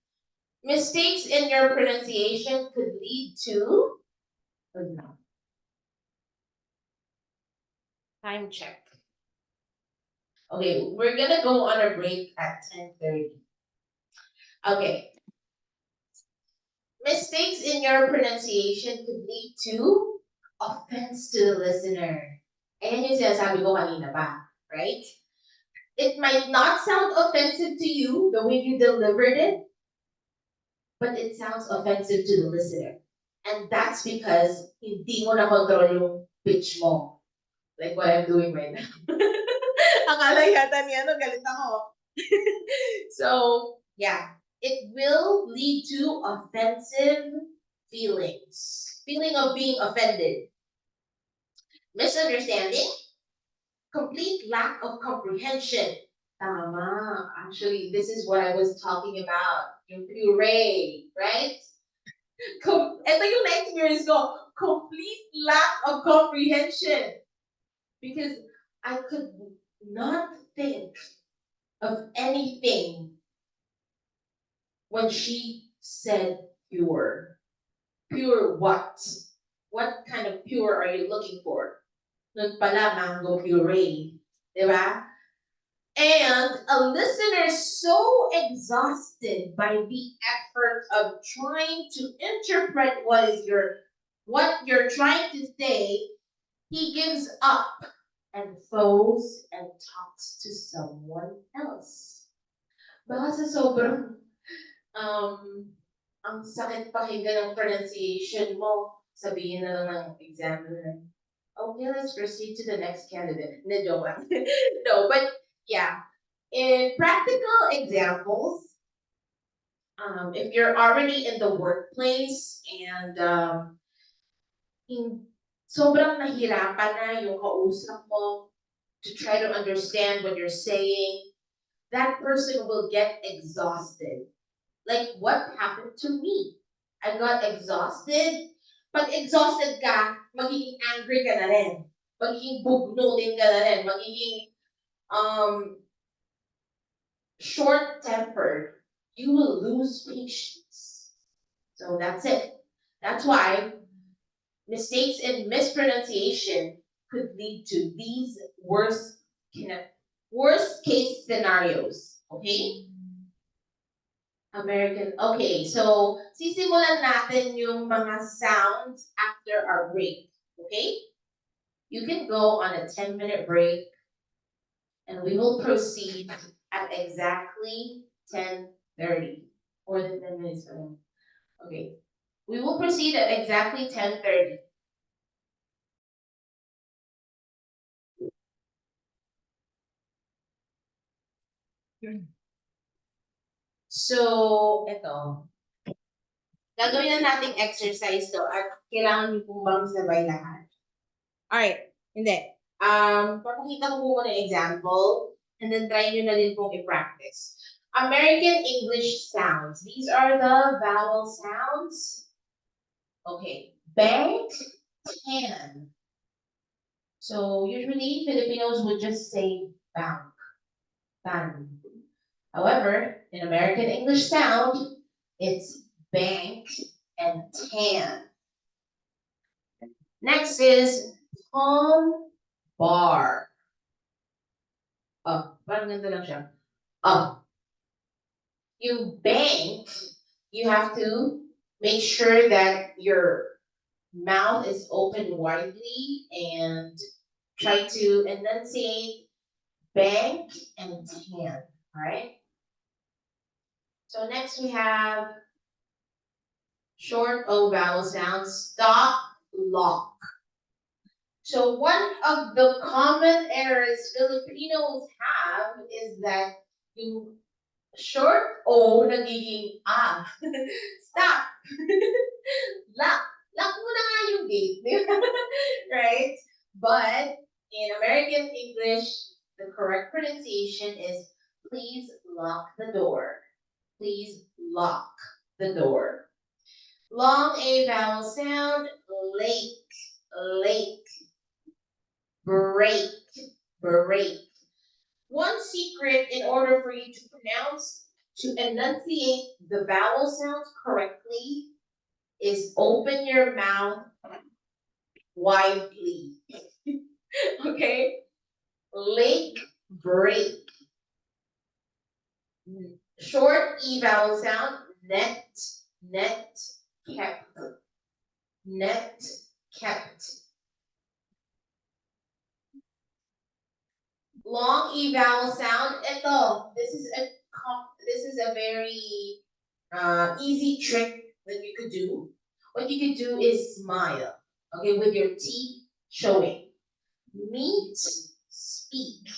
Mistakes in your pronunciation could lead to time check. Okay, we're gonna go on a break at 10:30. Okay. Mistakes in your pronunciation could lead to offense to the listener. Ayan yung sinasabi ko kanina pa, right? It might not sound offensive to you the way you delivered it, but it sounds offensive to the listener. And that's because hindi mo na control yung pitch mo. Like what I'm doing right now. Akala yata niya, no, galit ako. So, yeah, it will lead to offensive feelings. Feeling of being offended. Misunderstanding, complete lack of comprehension. Tama. Actually, this is what I was talking about. Yung puree, right? Ito yung nightmares ko. Complete lack of comprehension. Because I could not think of anything when she said pure. Pure what? What kind of pure are you looking for? Nun pala, mango puree. Diba? And a listener so exhausted by the effort of trying to interpret what you're trying to say, he gives up and goes and talks to someone else. Baka sa sobrang ang sakit pakinggan ng pronunciation mo, sabihin na lang ng examiner, okay, let's proceed to the next candidate. No, joke lang. No, but yeah, in practical examples, if you're already in the workplace and sobrang nahirapan na yung kausap mo to try to understand what you're saying, that person will get exhausted. Like what happened to me? I got exhausted. Pag exhausted ka, magiging angry ka na rin. Magiging bugno din ka na rin. Magiging um, short-tempered. You will lose patience. So that's it. That's why mistakes in mispronunciation could lead to these worst case scenarios. Okay? American. Okay, so sisimulan natin yung mga sounds after our break. Okay? You can go on a 10-minute break and we will proceed at exactly 10:30. More than 10 minutes. Okay. We will proceed at exactly 10:30. So, ito. Gagawin na nating exercise to at kailangan niyo pong bang sabay lahat. Alright, hindi. Papakita ko po muna example and then try nyo na din pong i-practice. American English sounds. These are the vowel sounds. Okay. Bank, can. So usually Filipinos would just say bank, ban. However, in American English sound, it's bank and tan. Next is palm bar. Parang ganito lang siya. You bank, you have to make sure that your mouth is open widely and try to enunciate bank and tan. Alright? So next we have short O vowel sounds, stop, lock. So one of the common errors Filipinos have is that you short O nagiging Stop. Lock. Lock mo na nga yung gate. Right? But in American English, the correct pronunciation is please lock the door. Please lock the door. Long A vowel sound, lake, lake, break, break. One secret in order for you to pronounce, to enunciate the vowel sounds correctly is open your mouth widely. Okay? Lake, break. Short E vowel sound, net, net, kept, net, kept. Long E vowel sound, ito, this is a very easy trick that you could do. What you could do is smile, okay, with your teeth showing. Meet, speak.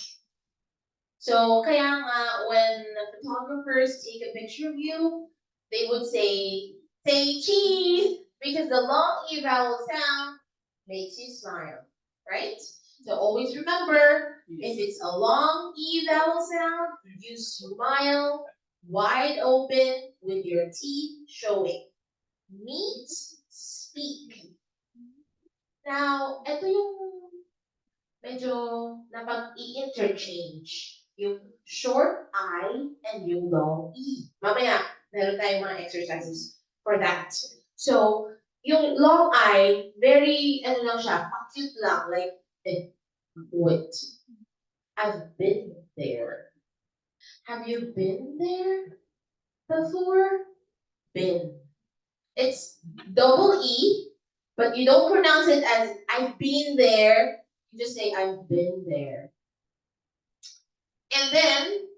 So, kaya nga, when photographers take a picture of you, they would say cheese, because the long E vowel sound makes you smile, right? So always remember, if it's a long E vowel sound, you smile wide open with your teeth showing. Meet, speak. Now, ito yung medyo napag-i-interchange. Yung short I and yung long E. Mamaya, meron tayong mga exercises for that. So, yung long I, very, ano lang siya, cute lang, like, wait, I've been there. Have you been there before? Been. It's double E, but you don't pronounce it as I've been there. You just say I've been there. And then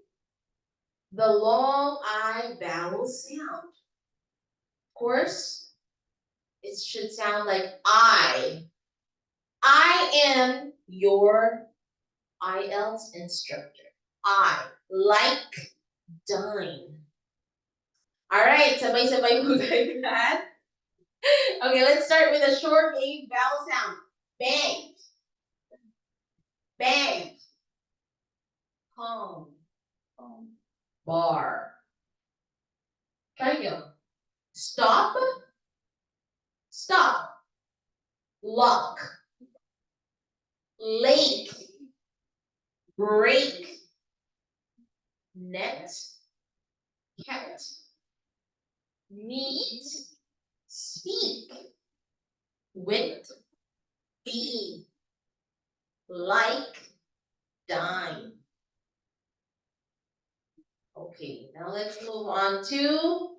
the long I vowel sound. Of course, it should sound like I. I am your IELTS instructor. I like dine. All right, sabay-sabay po tayo lahat. Okay, let's start with a short A vowel sound. Bang. Bang. Calm. Bar. Try nyo. Stop. Stop. Lock. Lake. Break. Net. Cat. Meet. Speak. Wit. Be. Like. Dine. Okay, now let's move on to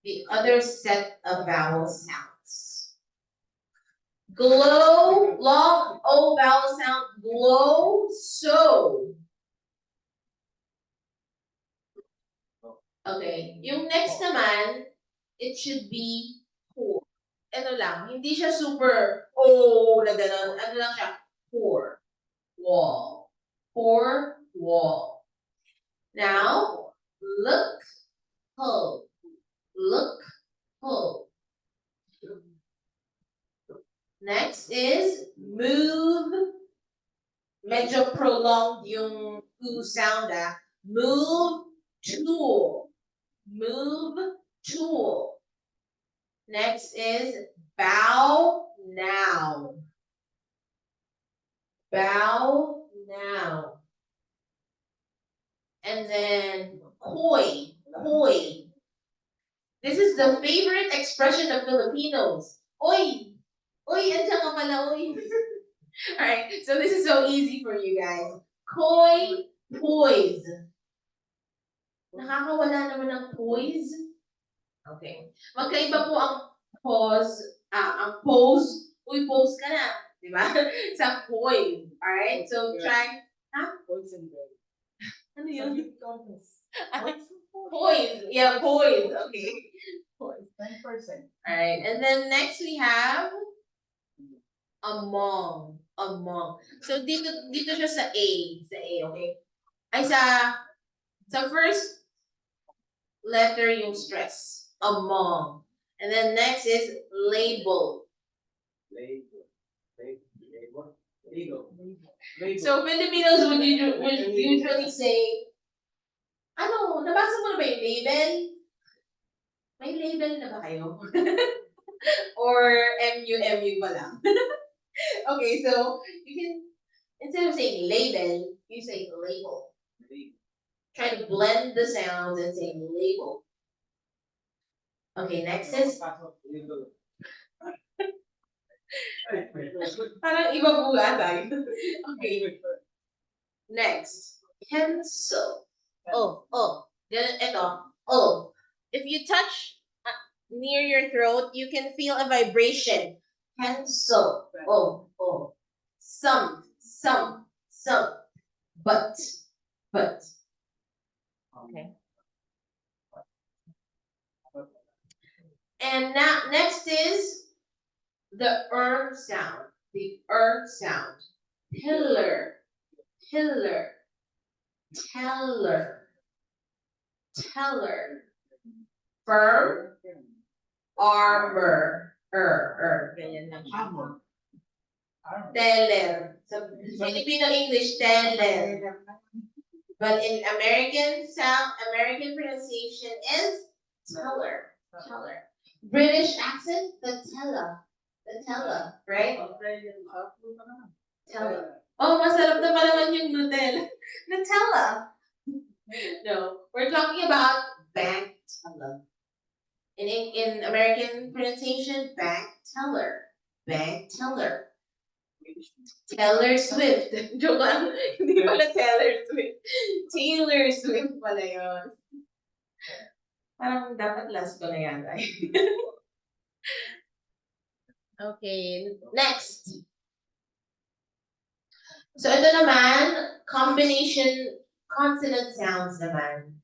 the other set of vowel sounds. Glow, long O vowel sound, glow, so. Okay, yung next naman, it should be pour. Ano lang, hindi siya super, oh, na gano'n. Ano lang siya, pour. Wall. Pour, wall. Now, look, pull. Look, pull. Next is move. Medyo prolonged yung sound ah. Move, tool. Move, tool. Next is bow now. Bow now. And then koi, koi. This is the favorite expression of Filipinos. Oy! Oy, andiyan ka pala, oy. Alright, so this is so easy for you guys. Koi, poise. Nakakawala naman ng poise. Okay. Magkaiba po ang pause, ang pose. Uy, pose ka na. Di ba? Sa poise. Alright, so try. Ha? Poise and break. Ano yun? Poise. Poise. Yeah, poise. Okay. Poise. 10%. Alright, and then next we have among. Among. So dito siya sa A. Sa A, okay? Ay, sa first letter yung stress. Among. And then next is label. Label. Label. Label. So Filipinos would usually say, ano, nabasa mo na ba yung label? May label na ba kayo? or MU pa lang? Okay, so you can, instead of saying label, you say label. Try to blend the sounds and say label. Okay, next is, parang iba po tayo. Okay, next. Pencil. Oh. Then ito. Oh. If you touch near your throat, you can feel a vibration. Pencil. Oh. Some. But. Okay. And now next is the sound. The sound. Pillar. Teller. Firm. Armor. Ganyan lang siya. Teller. So, Filipino English, teller. But in American pronunciation is teller. British accent, the teller, right? Teller. Oh, masarap na pala naman yung Nutella. Nutella. No, we're talking about bank teller. In American pronunciation, bank teller. Taylor Swift. Joke lang. Hindi pala Taylor Swift. Taylor Swift pala yun. Parang dapat last ko na yan. Okay, next. So ito naman, combination consonant sounds naman.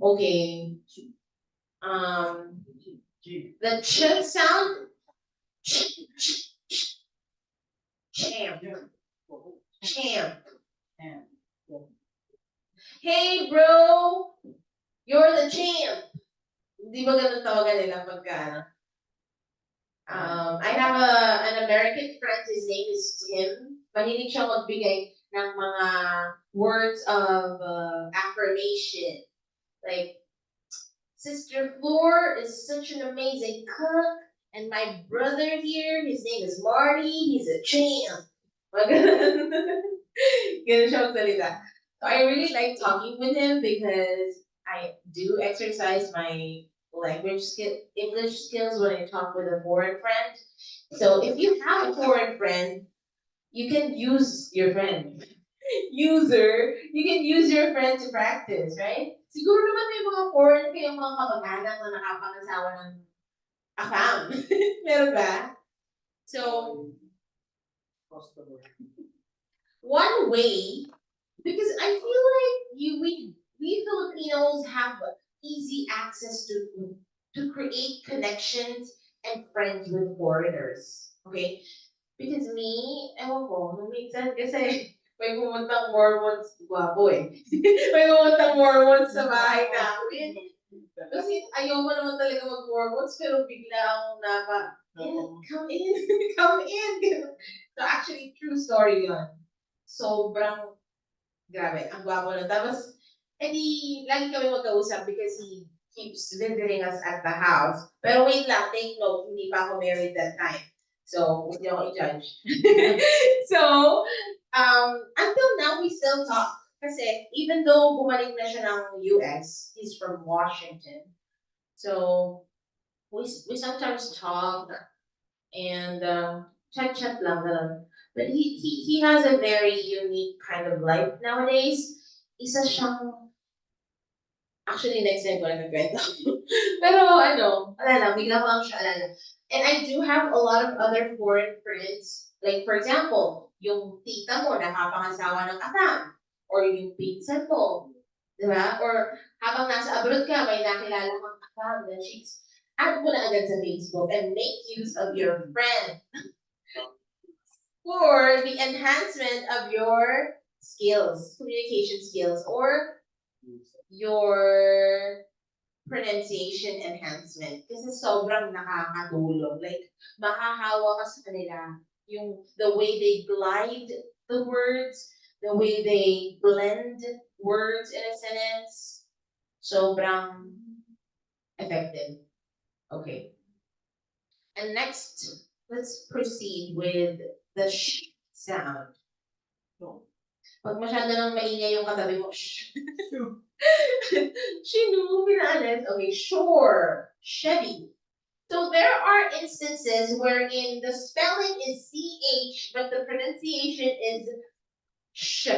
Okay. The ch sound, champ. Hey bro, you're the champ. Di ba ganun tawagan nila pagka I have an American friend, his name is Tim. Mahilig siya magbigay ng mga words of affirmation. Like, Sister Floor is such an amazing cook. And my brother here, his name is Marty, he's a champ. Ganun siya magsalita. So I really like talking with him because I do exercise my English skills when I talk with a foreign friend. So if you have a foreign friend, you can use your friend. You can use your friend to practice, right? Siguro naman may mga foreign kayong mga kamag-anak na nakapangasawa ng afam. Meron ba? So, one way, because I feel like we Filipinos have easy access to create connections and friends with foreigners. Okay? Because me, ewan ko, nung minsan kasi may pumuntang Mormons, gwapo eh. May pumuntang Mormons sa bahay namin. Kasi ayoko naman talaga mag-Mormons, pero bigla akong come in, come in. So actually, true story yun. Sobrang grabe, ang gwapo na. Tapos, lagi kami magkausap because he keeps visiting us at the house. Pero wait lang, take note, hindi pa ako married that time. So, hindi ako i-judge. So, until now, we still talk. Kasi, even though bumalik na siya ng US, he's from Washington. So, we sometimes talk and chat lang ganun. But he has a very unique kind of life nowadays. Isa siyang, actually next time ko na nagkwento. Pero wala lang, bigla ko lang siya alala. And I do have a lot of other foreign friends. Like for example, yung tita mo nakapangasawa ng Afam. Or yung pinsan mo. Diba? Or habang nasa abroad ka, may nakilala kang Afam na chicks. Add mo na agad sa Facebook and make use of your friend for the enhancement of your skills, communication skills, or your pronunciation enhancement. Kasi sobrang nakakatulong. Like, mahahawa ka sa kanila. The way they glide the words, the way they blend words in a sentence, sobrang effective. Okay. And next, let's proceed with the sh sound. Pag masyado nang maingay yung katabi mo, shh. Shinu, pinaalis. Okay, sure. Chevy. So there are instances wherein the spelling is CH, but the pronunciation is sh.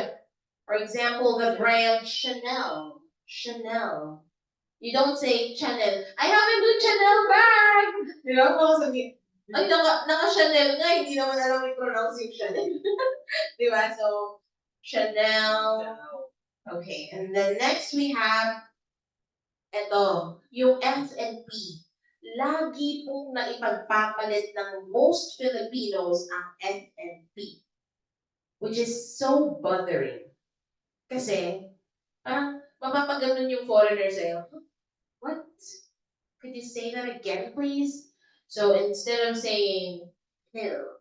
For example, the brand Chanel. Chanel. You don't say Chanel. I have a new Chanel bag! Di ba? Mga sabi, ay, naka-Chanel nga, hindi naman alam i-pronounce yung Chanel. Di ba? So, Chanel. Okay, and then next we have, eto, yung F and P. Lagi pong naipagpapalit ng most Filipinos ang F and P. Which is so bothering. Kasi, mapapaganon yung foreigner sa'yo. What? Could you say that again, please? So instead of saying pill,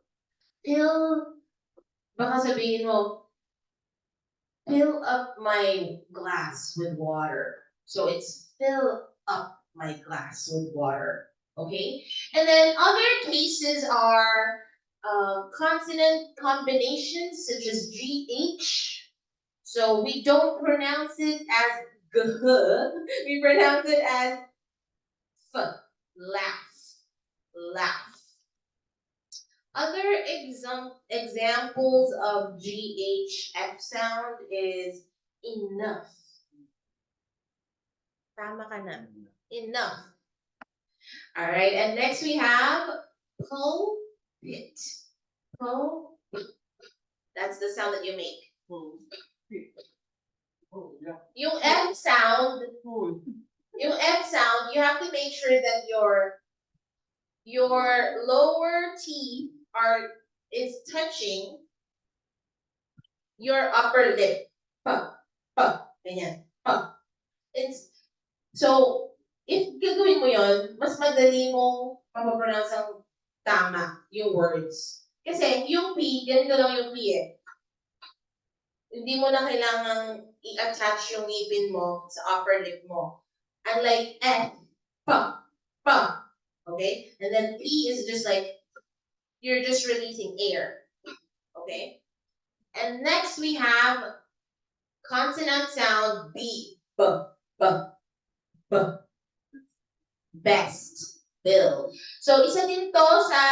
baka sabihin mo, fill up my glass with water. So it's fill up my glass with water. Okay? And then other cases are consonant combinations such as GH. So we don't pronounce it as gh, we pronounce it as f, laugh, laugh. Other examples of GHF sound is enough. Tama ka na. Enough. All right, and next we have pulpit. That's the sound that you make. Yung F sound, you have to make sure that your lower teeth is touching your upper lip. Ganyan. So, if gagawin mo yon, mas madali mong mapapronounce ang tama yung words. Kasi yung P, ganito lang yung P eh. Hindi mo na kailangang i-attach yung ngipin mo sa upper lip mo. Unlike F, pa. Okay? And then P is just like, you're just releasing air. Okay? And next we have consonant sound B. B. Best. Bill. So, isa din to sa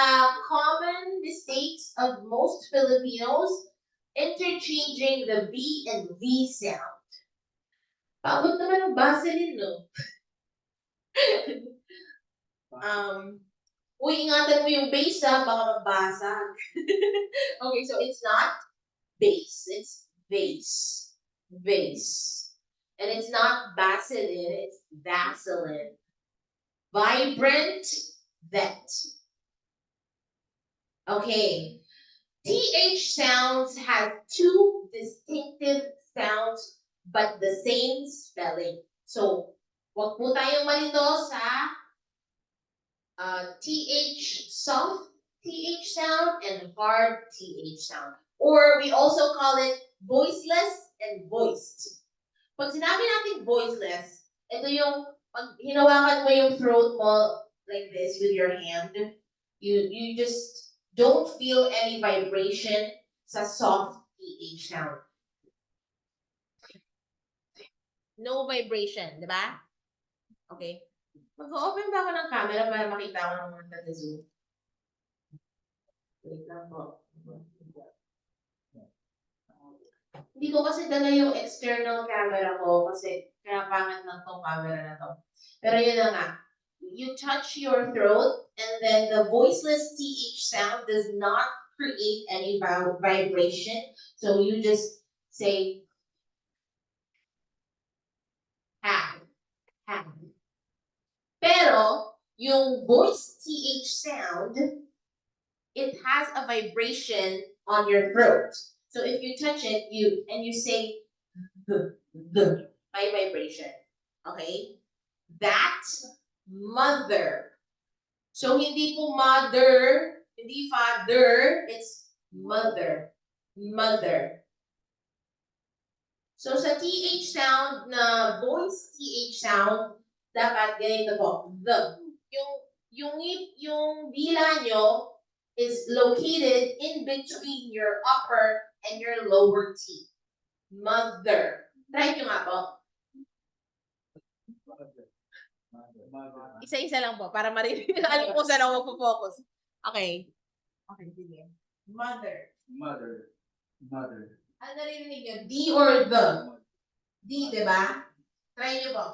common mistakes of most Filipinos, interchanging the B and V sound. Paabot naman ng Vaseline, no? Ingatan mo yung base, baka magbasag. Okay, so it's not base, it's vase. Vase. And it's not Vaseline, it's Vaseline. Vibrant, vet. Okay. TH sounds have two distinctive sounds but the same spelling. So, wag po tayong malito sa TH soft TH sound and hard TH sound. Or we also call it voiceless and voiced. Pag sinabi natin voiceless, ito yung pag hinawakan mo yung throat mo like this with your hand, you just don't feel any vibration sa soft TH sound. No vibration, di ba? Okay. Mag-open ba ako ng camera para makita ko ng mga taga-zoom? Wait lang po. Hindi ko kasi dala yung external camera ko kasi kaya pangit lang tong camera na to. Pero yun na nga. You touch your throat and then the voiceless TH sound does not create any vibration. So you just say have. Pero yung voice TH sound, it has a vibration on your throat. So if you touch it, you say the by vibration. Okay? That mother. So hindi po mother, hindi father, it's mother. Mother. So sa TH sound na voice TH sound, dapat ganito po. yung dila nyo is located in between your upper and your lower teeth. Mother. Try nyo nga po. Isa-isa lang po para marinig. Alam ko saan ako magpo-focus. Okay. Okay, sige. Mother. Mother. Mother. Ano naririnig nyo? D or the? D, di ba? Try nyo po.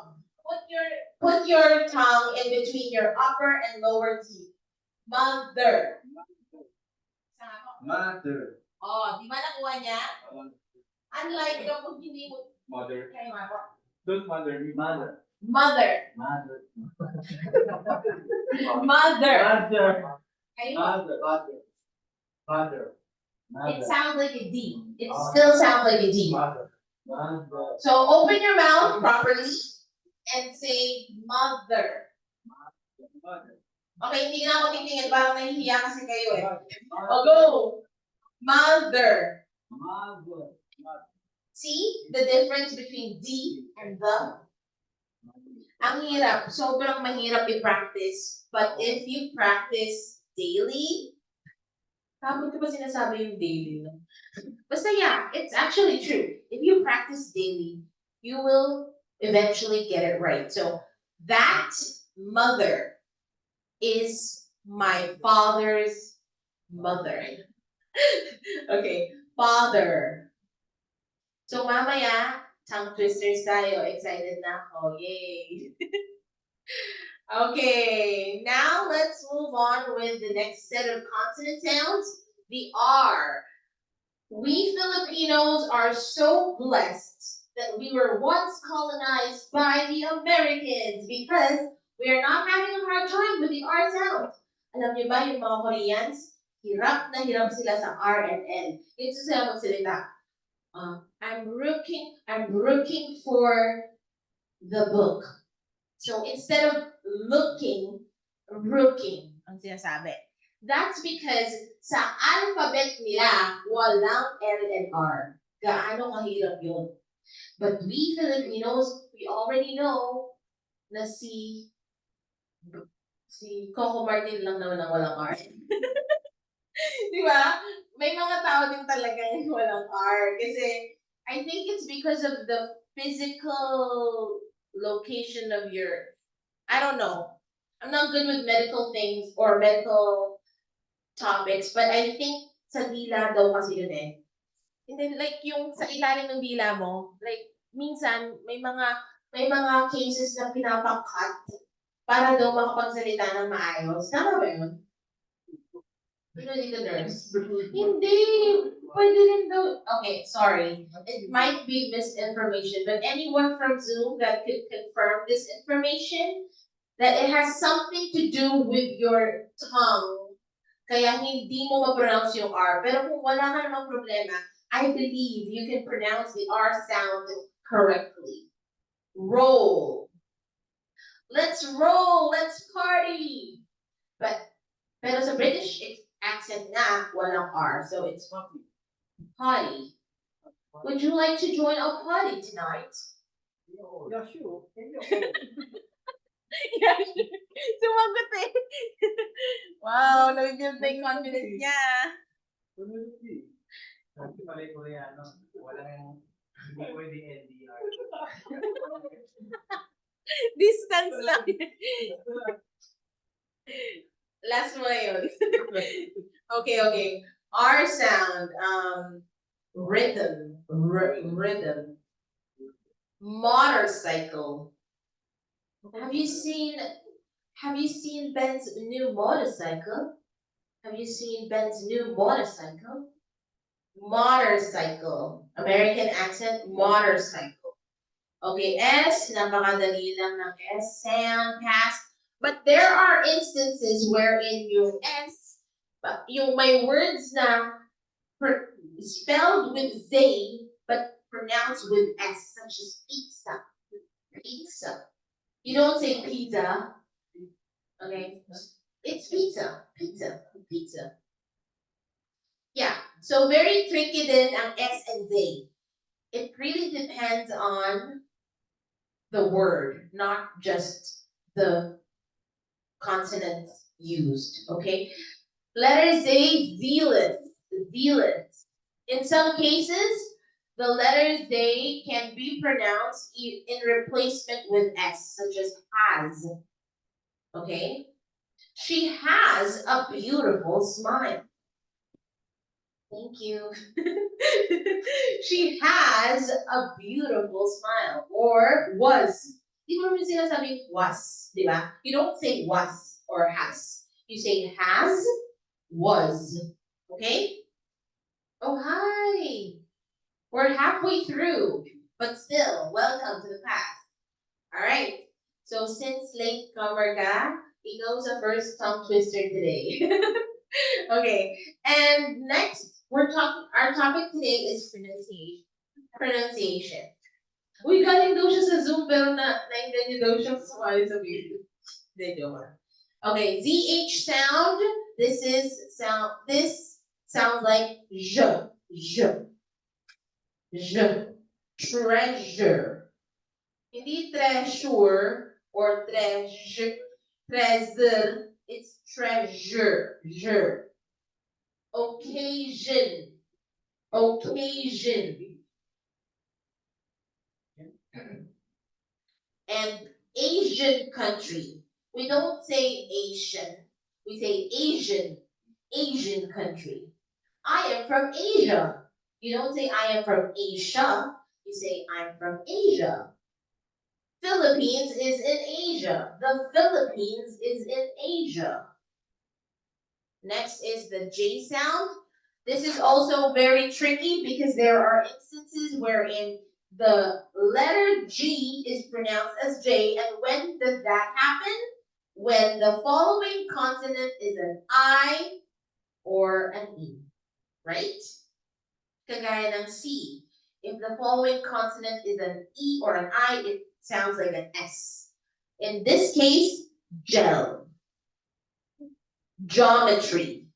Put your tongue in between your upper and lower teeth. Mother. Mother. Oh, di ba nakuha niya? Unlike kapag hindi mo... Mother. Kayo nga po. Don't mother me. Mother. Mother. Mother. Mother. Mother. Kayo po. Mother. Mother. Mother. It sounds like a D. It still sounds like a D. Mother. Mother. So open your mouth properly and say mother. Mother. Okay, hindi na ako titingin. Parang nahihiya kasi kayo eh. O go. Mother. Mother. See the difference between D and the? Ang hirap. Sobrang mahirap i-practice. But if you practice daily, kapag ko ba sinasabi yung daily? No? Basta yeah, it's actually true. If you practice daily, you will eventually get it right. So that mother is my father's mother. Okay, father. So mamaya, tongue twisters tayo. Excited na ako. Yay! Okay, now let's move on with the next set of consonant sounds, the R. We Filipinos are so blessed that we were once colonized by the Americans because we are not having a hard time with the R sound. Alam niyo ba yung mga Koreans, hirap na hirap sila sa R and N. Ito sila magsalita. I'm looking for the book. So instead of looking ang sinasabi. That's because sa alphabet nila, walang L and R. Gaano kahirap yun. But we Filipinos, we already know na si Coco Martin lang naman ang walang R. Di ba? May mga tao din talaga yung walang R. Kasi I think it's because of the physical location of your, I don't know. I'm not good with medical things or medical topics, but I think sa dila daw kasi yun eh. And then like yung sa ilalim ng dila mo, like minsan may mga cases na pinapakat para daw makapagsalita ng maayos. Tama ba yun? Sino dito nurse? Hindi! Pwede rin daw. Okay, sorry. It might be misinformation, but anyone from Zoom that could confirm this information, that it has something to do with your tongue, kaya hindi mo ma-pronounce yung R. Pero kung wala ka namang problema, I believe you can pronounce the R sound correctly. Roll. Let's roll. Let's party. Pero sa British accent na, walang R. So it's party. Would you like to join our party tonight? Yeah, sure. Yeah, sumagot eh. Wow, na-build na yung confidence niya. Kasi pala yung Koreano, walang hindi pwede LDR. Distance lang. Last mo na yun. Okay. R sound, rhythm, rhythm. Motorcycle. Have you seen Ben's new motorcycle? Have you seen Ben's new motorcycle? Motorcycle. American accent, motorcycle. Okay, S, napakadali lang ng S sound, pass. But there are instances wherein yung S, yung may words na spelled with Z, but pronounced with S, such as pizza. Pizza. You don't say pizza. Okay? It's pizza. Pizza. Yeah. So very tricky din ang S and Z. It really depends on the word, not just the consonants used, okay? Letter Z, zealous, zealous. In some cases, the letter Z can be pronounced in replacement with S, such as has, okay? She has a beautiful smile. Thank you. She has a beautiful smile. Or was. Di mo naman sinasabing was, di ba? You don't say was or has. You say has, was. Okay? Oh, hi. We're halfway through, but still, welcome to the past. All right. So since late comer ka, ikaw sa first tongue twister today. Okay. And next, our topic today is pronunciation. Pronunciation. Uy, galing daw siya sa Zoom, pero naingan niyo daw siya sumali sa video. Hindi, joke lang. Okay, ZH sound. This sounds like je, je, je. Treasure. Hindi treasure or treasure. It's treasure, je. Occasion. Occasion. And Asian country. We don't say Asian. We say Asian. Asian country. I am from Asia. You don't say I am from Asia. You say I'm from Asia. Philippines is in Asia. The Philippines is in Asia. Next is the J sound. This is also very tricky because there are instances wherein the letter G is pronounced as J, and when does that happen? When the following consonant is an I or an E, right? Kagaya ng C. If the following consonant is an E or an I, it sounds like an S. In this case, gel. Geometry.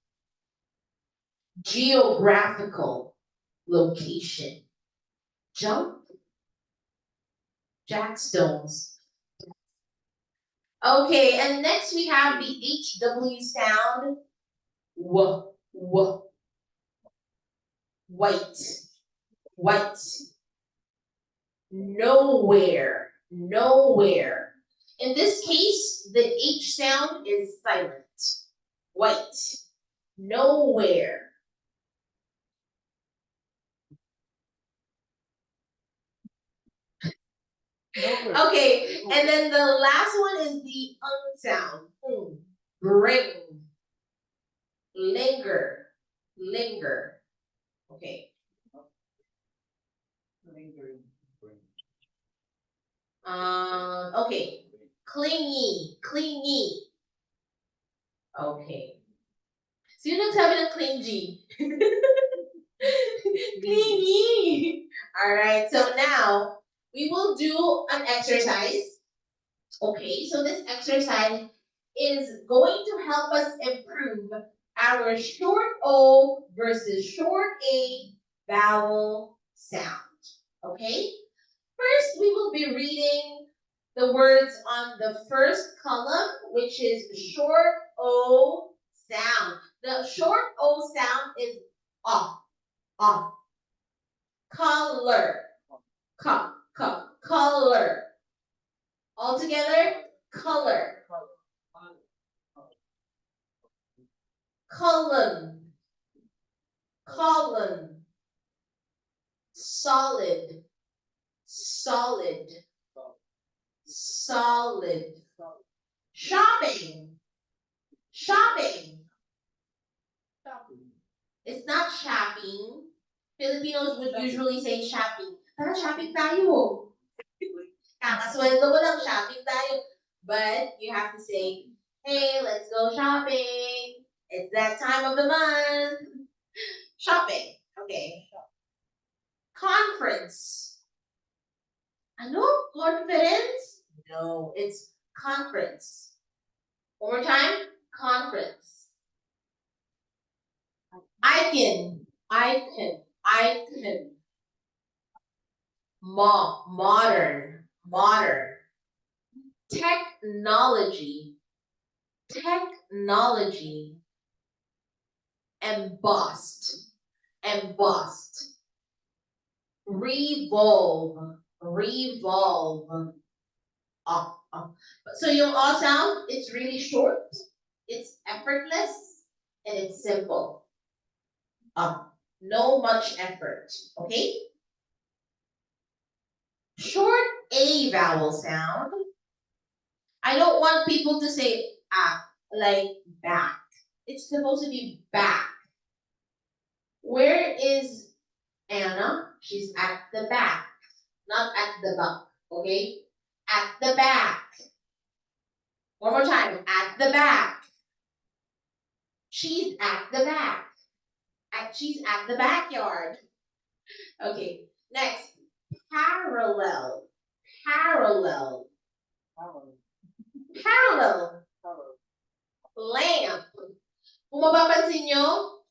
Geographical location. Jump. Jackstones. Okay, and next we have the HW sound. W, w. White. White. Nowhere. Nowhere. In this case, the H sound is silent. White. Nowhere. Nowhere. Okay, and then the last one is the sound. Bring. Linger. Linger. Okay. Lingering. Okay. Clingy. Clingy. Okay. Sino nagsabi ng clingy? Clingy. Alright, so now we will do an exercise. Okay, so this exercise is going to help us improve our short O versus short A vowel sound. Okay? First, we will be reading the words on the first column, which is short O sound. The short O sound is off, off. Color, color. All together, color. Column, column. Solid, solid, solid. Shopping, shopping. It's not shopping. Filipinos would usually say shopping. Tara, shopping tayo. Kakasweldo mo lang, shopping tayo. But you have to say, hey, let's go shopping. It's that time of the month. Shopping. Okay. Conference. Ano? Conference? No, it's conference. One more time. Conference. Icon. Icon. Icon. Modern. Modern. Technology. Technology. Embossed. Embossed. Revolve. Revolve. So yung O sound, it's really short, it's effortless, and it's simple. No much effort. Okay? Short A vowel sound. I don't want people to say like back. It's supposed to be back. Where is Anna? She's at the back, not at the back. Okay? At the back. One more time. At the back. She's at the back. She's at the backyard. Okay. Next. Parallel. Parallel. Parallel. Lamp. Kung mapapansin nyo,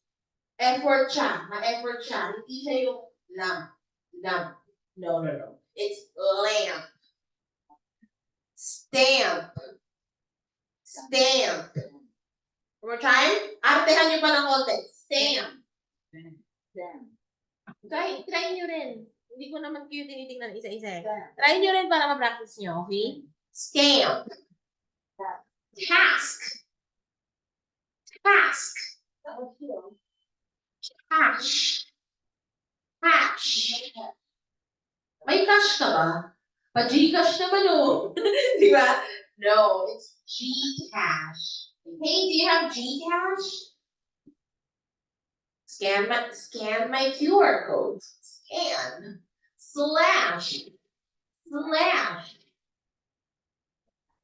effort siya. Ma-effort siya. Hindi siya yung lamp. Lamp. No, no, no. It's lamp. Stamp. Stamp. One more time. Artehan nyo pa ng konti. Stamp. Try nyo rin. Hindi ko naman kayo tinitingnan isa-isa. Try nyo rin para ma-practice nyo, okay? Stamp. Task. Task. Hash. Hash. May cash ka ba? Pa-Gcash naman oh. Di ba? No, it's Gcash. Hey, do you have Gcash? Scan my QR code. Scan. Slash. Slash.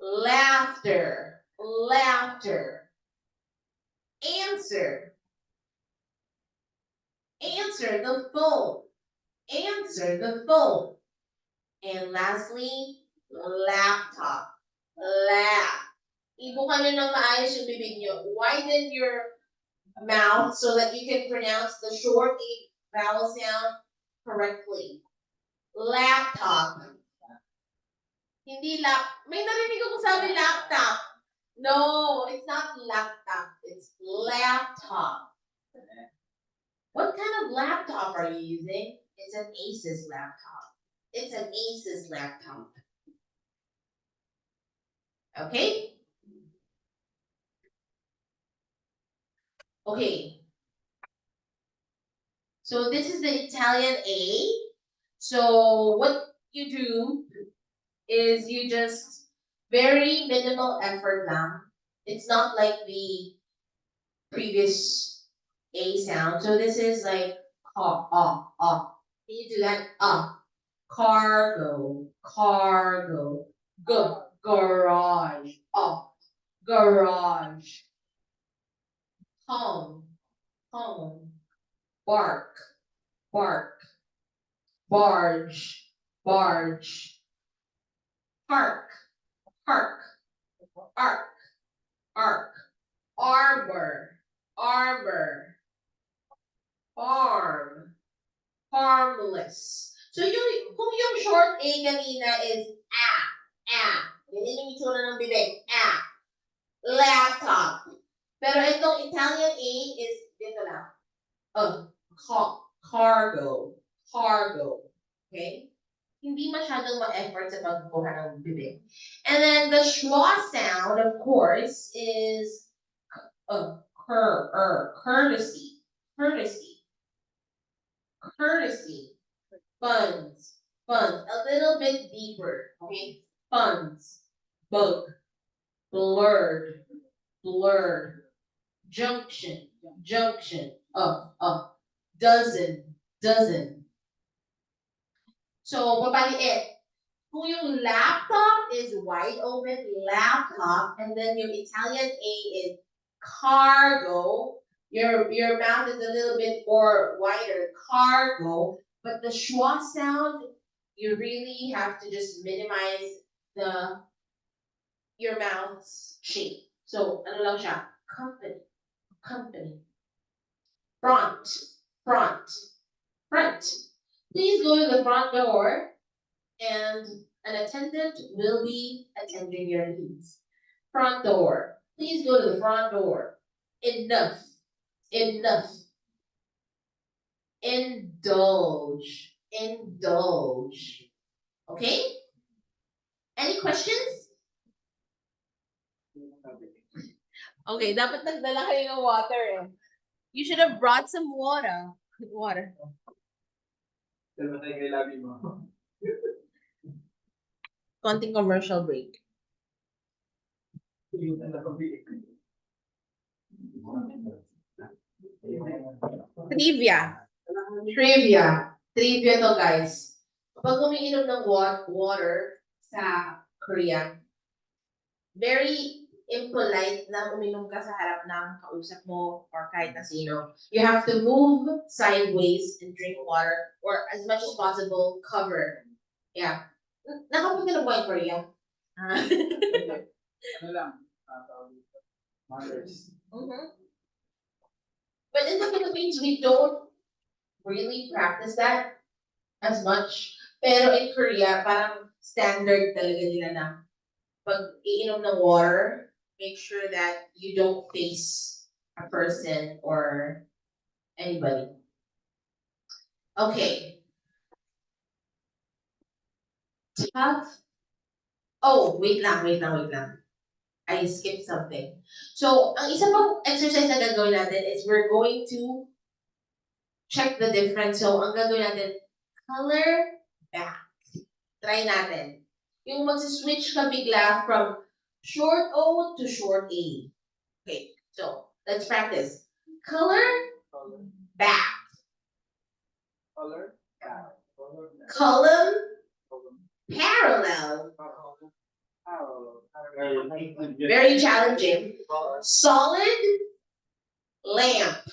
Laughter. Laughter. Answer. Answer the phone. Answer the phone. And lastly, laptop. Lap. Ibukan nyo ng maayos yung bibig nyo. Widen your mouth so that you can pronounce the short A vowel sound correctly. Laptop. Hindi May narinig ako sabi laptop. No, it's not laptop. It's laptop. What kind of laptop are you using? It's an Asus laptop. It's an Asus laptop. Okay? Okay. So this is the Italian A. So what you do is you just very minimal effort lang. It's not like the previous A sound. So this is like Can you do that? Cargo, cargo, garage, garage, home, home, bark, bark, barge, barge, park, park, arc, arc, arbor, arbor, farm, harmless. So kung yung short A kanina is Ganyan yung itsura ng bibig. Laptop. Pero itong Italian A is dito lang. Cargo. Cargo. Okay? Hindi masyadong ma-effort sa pagbubuha ng bibig. And then the schwa sound, of course, is courtesy. Courtesy. Courtesy. Funds. Funds. A little bit deeper. Okay? Funds. Bug. Blurred. Blurred. Junction. Junction. Dozen. Dozen. So, papaliit. Kung yung laptop is wide open, laptop, and then yung Italian A is cargo, your mouth is a little bit more wider, cargo, but the schwa sound, you really have to just minimize your mouth's shape. So, ano lang siya? Company, company. Front, front, front. Please go to the front door and an attendant will be attending your needs. Front door. Please go to the front door. Enough. Enough. Indulge. Indulge. Okay? Any questions? Okay, dapat nagdala kayo ng water eh. You should have brought some water. Water. Konting commercial break. Trivia. Trivia to guys. Kapag umiinom ng water sa Korea, very impolite na uminom ka sa harap ng kausap mo or kahit na sino. You have to move sideways and drink water or as much as possible cover. Yeah. Nakapunta na ba in Korea? Ano lang, mothers. But in the Philippines, we don't really practice that as much. Pero in Korea, parang standard talaga nila na pag iinom ng water, make sure that you don't face a person or anybody. Okay. Tough. Oh, wait lang. I skipped something. So, ang isa pang exercise na gagawin natin is we're going to check the difference. So, ang gagawin natin, color back. Try natin. Yung mag-switch ka bigla from short O to short A. Okay, so let's practice. Color back. Color. Column parallel. Very challenging. Solid lamp.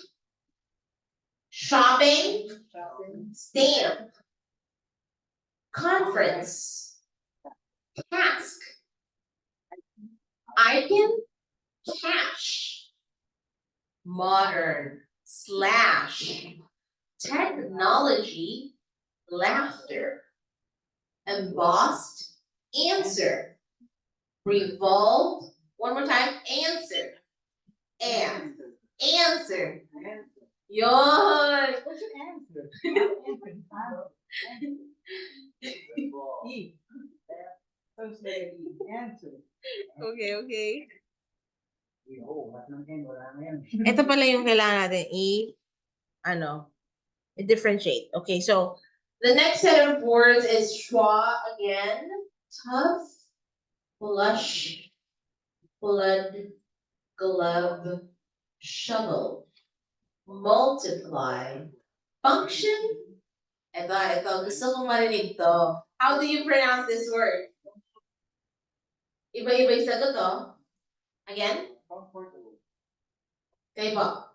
Shopping stamp. Conference. Task. Icon. Cash. Modern. Slash. Technology. Laughter. Embossed. Answer. Revolved. One more time. Answer. And. Answer. Yon. What's your answer? Answer. Okay. Wala na yan. Ito pala yung kailangan natin differentiate. Okay, so the next set of words is schwa again. Tough, blush, blood, glove, shovel, multiply, function. Ito. Gusto kong marinig to. How do you pronounce this word? Iba-iba yung sagot to. Again? Comfortable. Kayo po.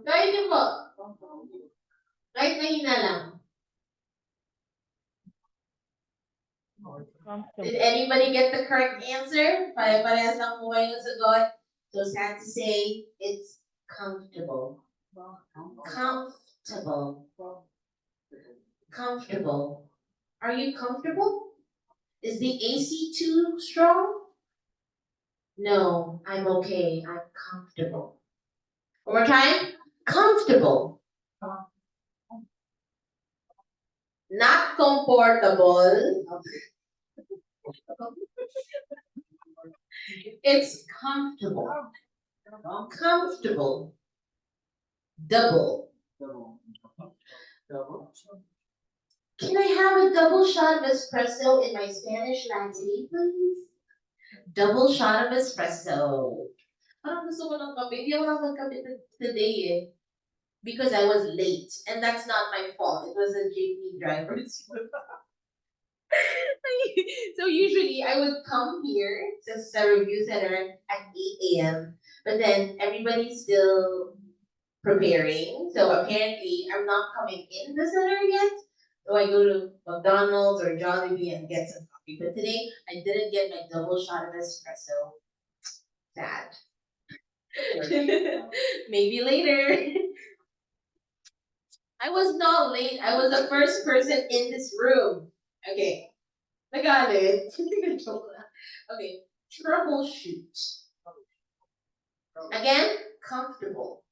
Kahit niyo po. Kahit mahina lang. Did anybody get the correct answer? Pare-parehas lang po kayo ng sagot. So sad to say, it's comfortable. Comfortable. Are you comfortable? Is the AC too strong? No, I'm okay. I'm comfortable. One more time. Comfortable. Not comfortable. It's comfortable. Comfortable. Double. Can I have a double shot of espresso in my Spanish latte, please? Double shot of espresso. Parang gusto ko ng kape. Hindi ako nakagkape today eh. Because I was late. And that's not my fault. It was a JP driver's fault. So usually I would come here to the review center at 8 a.m. But then everybody's still preparing. So apparently I'm not coming in the center yet. So I go to McDonald's or Jollibee and get some coffee. But today I didn't get my double shot of espresso. Sad. Maybe later. I was not late. I was the first person in this room. Okay. Nagalit. Joke lang. Okay. Troubleshoot. Again, comfortable.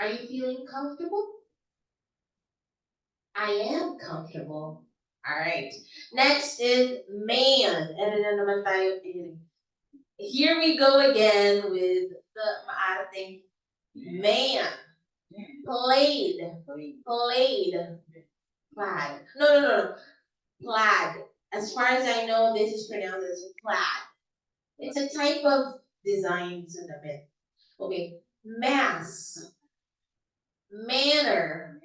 Are you feeling comfortable? I am comfortable. Alright. Next is man. Ano na naman tayo? Here we go again with the maating man. Played. Played. Plaid. No. Plaid. As far as I know, this is pronounced as plaid. It's a type of design sa damit. Okay. Mass. Manner.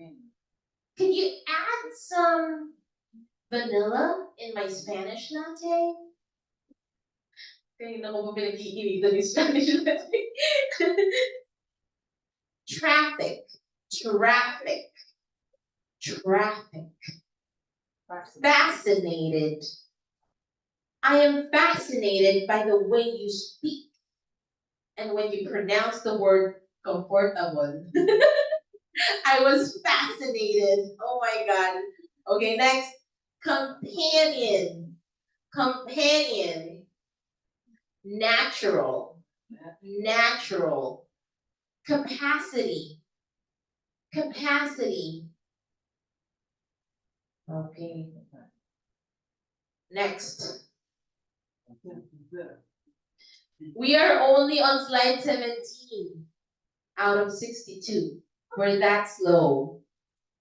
Could you add some vanilla in my Spanish latte? Kanina ko pa pinag-iinitan yung Spanish latte. Traffic. Traffic. Traffic. Fascinated. I am fascinated by the way you speak and when you pronounce the word comfortable. I was fascinated. Oh my god. Okay, next. Companion. Companion. Natural. Natural. Capacity. Capacity. Okay. Next. We are only on slide 17 out of 62. We're that slow.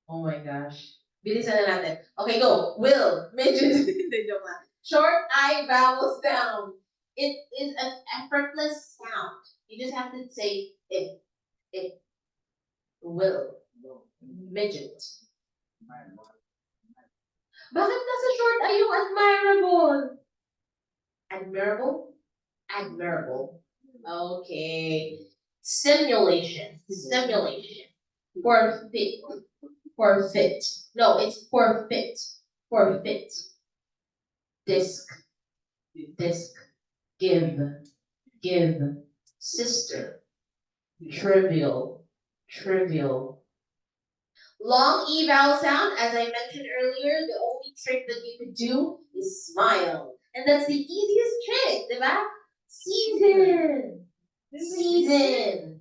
Oh my gosh. Bilisan na natin. Okay, go. Will. Midget. Hindi, joke lang. Short I vowel sound. It is an effortless sound. You just have to say it. It. Will. Midget. Bakit nasa short I yung admirable? Admirable? Admirable. Okay. Simulation. Simulation. Forfeit. Forfeit. No, it's forfeit. Forfeit. Disc. Disc. Give. Give. Sister. Trivial. Trivial. Long E vowel sound, as I mentioned earlier, the only trick that you could do is smile. And that's the easiest trick, diba? Season. Season.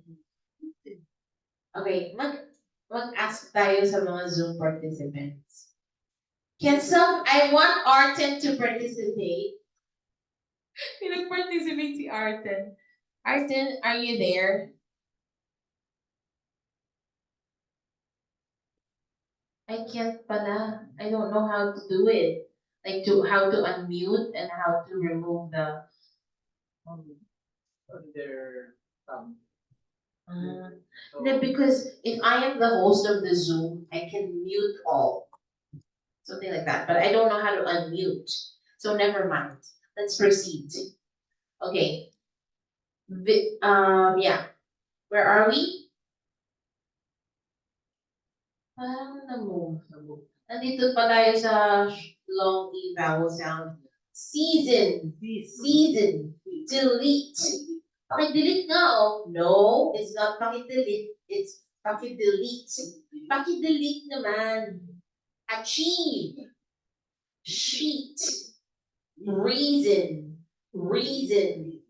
Okay, mag-ask tayo sa mga Zoom participants. I want Arten to participate. Pinag-participate si Arten. Arten, are you there? I can't pala. I don't know how to do it. Like how to unmute and how to remove the Under because if I am the host of the Zoom, I can mute all. Something like that. But I don't know how to unmute. So never mind. Let's proceed. Okay. Yeah. Where are we? Parang na-move. Nandito pa tayo sa long E vowel sound. Season. Season. Delete. Paki-delete nga, oh. No, it's not paki-delete. It's paki-delete. Paki-delete naman. Achieve. Sheet. Reason. Reason.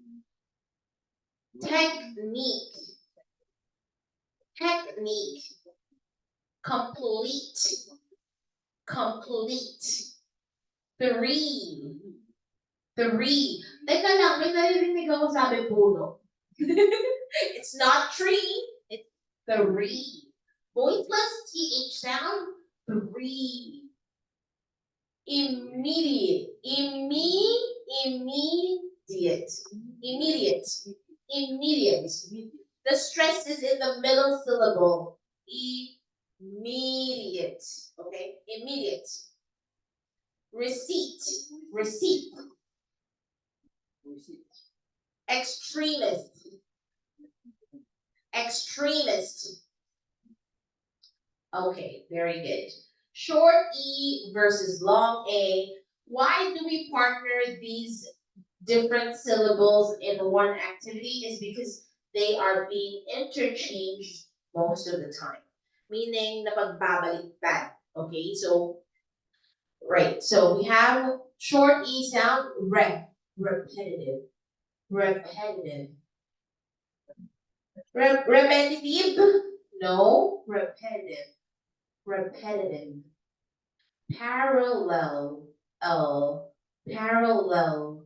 Technique. Technique. Complete. Complete. Three. Three. Teka lang, may naririnig ako sabi puno. It's not tree, it's three. Voiceless TH sound, three. Immediate. Immediate. Immediate. Immediate. The stress is in the middle syllable. Immediate. Okay? Immediate. Receipt. Receipt. Extremist. Extremist. Okay, very good. Short E versus long A. Why do we partner these different syllables in one activity? Is because they are being interchanged most of the time. meaning napagbabaliktad. Okay, so, right. So we have short E sound, repetitive, repetitive. Repetitive? No, repetitive, repetitive. Parallel, parallel.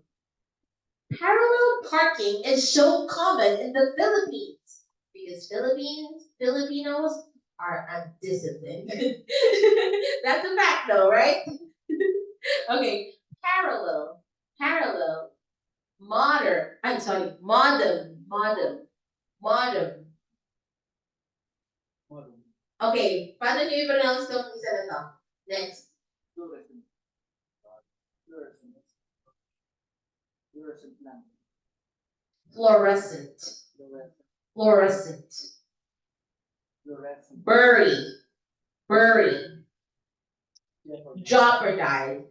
Parallel parking is so common in the Philippines because Filipinos are undisciplined. That's a fact though, right? Okay, parallel, modern. Okay, paano niyo i-pronounce tong isa na to? Next, Fluorescent. Fluorescent. Fluorescent lamp. fluorescent, Fluorescent. fluorescent. Fluorescent. Bury, jeopardize,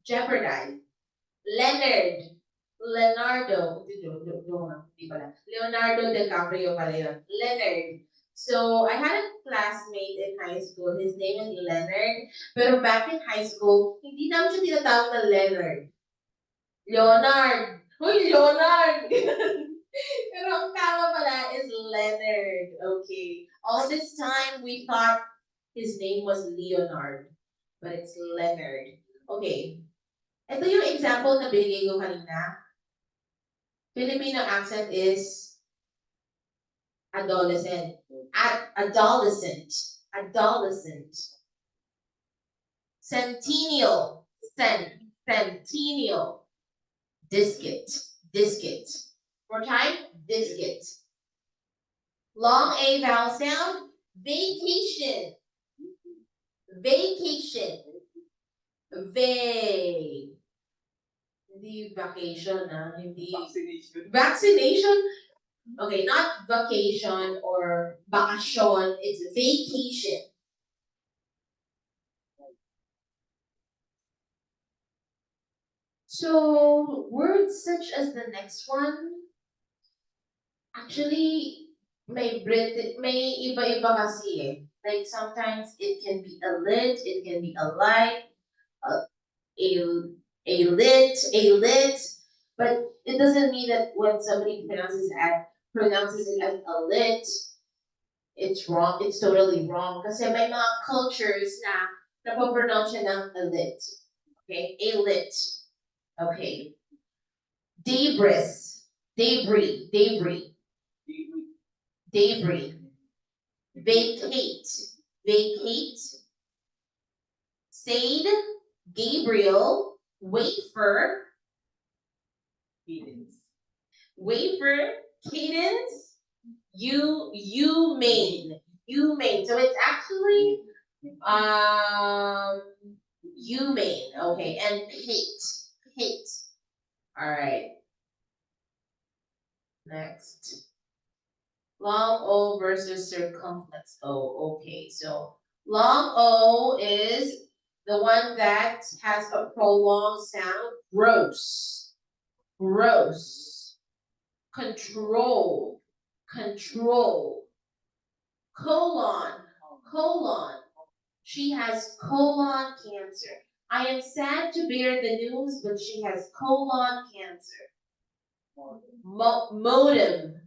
jeopardize. Leonardo DiCaprio pala yun. Leonard. So, I had a classmate in high school. His name is Leonard. Pero back in high school, hindi namin siya tinatawag na Leonard. Leonard. Uy, Leonard! Pero ang tama pala is Leonard. Okay. All this time, we thought his name was Leonard. But it's Leonard. Okay. Ito yung example na binigay ko kanina. Filipino accent is adolescent. Adolescent. Centennial. Centennial. Disket. More time, disket. Long A vowel sound, vacation. Hindi vacation, hindi. Vaccination? Okay, not vacation or bakasyon, it's vacation. So, words such as the next one, actually, may iba-iba kasi eh. Like sometimes it can be a lit, it can be a light, a lit, but it doesn't mean that when somebody pronounces it as a lit, it's wrong, it's totally wrong. Kasi may mga cultures na napopronounce siya ng a lit. Okay, a lit. Okay. Debris. Vacate. Stayed. Gabriel. Wafer. Cadence. Humane. So it's actually humane. Okay, and hate. All right. Next. Long O versus circumflex O. Okay, so long O is the one that has a prolonged sound. Gross. Control. Colon. She has colon cancer. I am sad to bear the news, but she has colon cancer. Modem.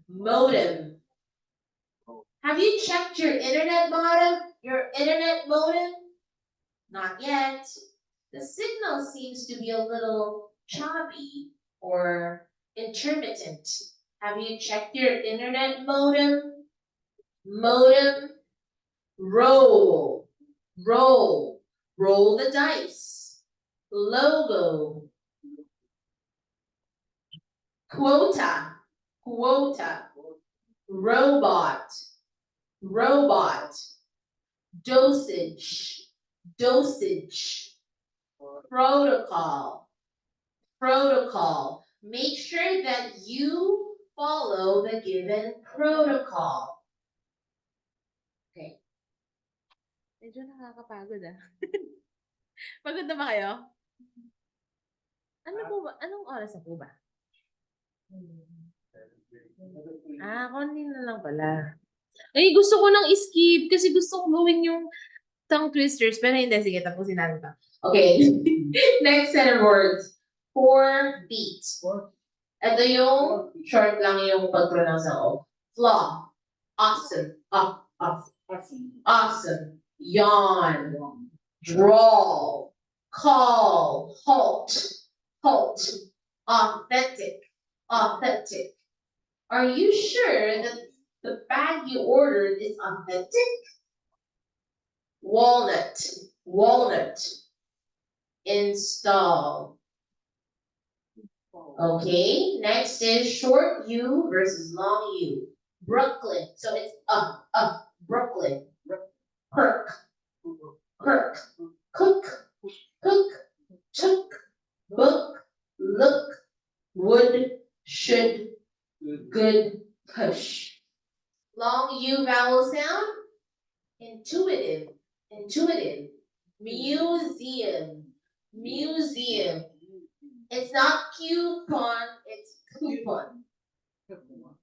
Have you checked your internet modem? Not yet. The signal seems to be a little choppy or intermittent. Have you checked your internet modem? Roll the dice. Logo. Quota. Robot. Dosage. Protocol. Make sure that you follow the given protocol. Okay. Medyo nakakapagod ah. Pagod na ba kayo? Anong oras na po ba? Konti na lang pala. Ay, gusto ko nang skip kasi gusto ko gawin yung tongue twisters. Pero hindi, sige, tapusin natin pa. Okay. Next set of words. 4 feet. Ito yung short lang yung pag-pronounce ng O. Flaw. Awesome. Awesome. Yawn. Drawl. Call. Halt. Halt. Authentic. Authentic. Are you sure that the bag you ordered is authentic? Walnut. Walnut. Install. Okay, next is short U versus long U. Brooklyn. So it's Brooklyn. Perk. Perk. Cook. Cook. Took. Book. Look. Would. Should. Good. Push. Long U vowel sound. Intuitive. Intuitive. Museum. Museum. It's not coupon, it's coupon. Coupon.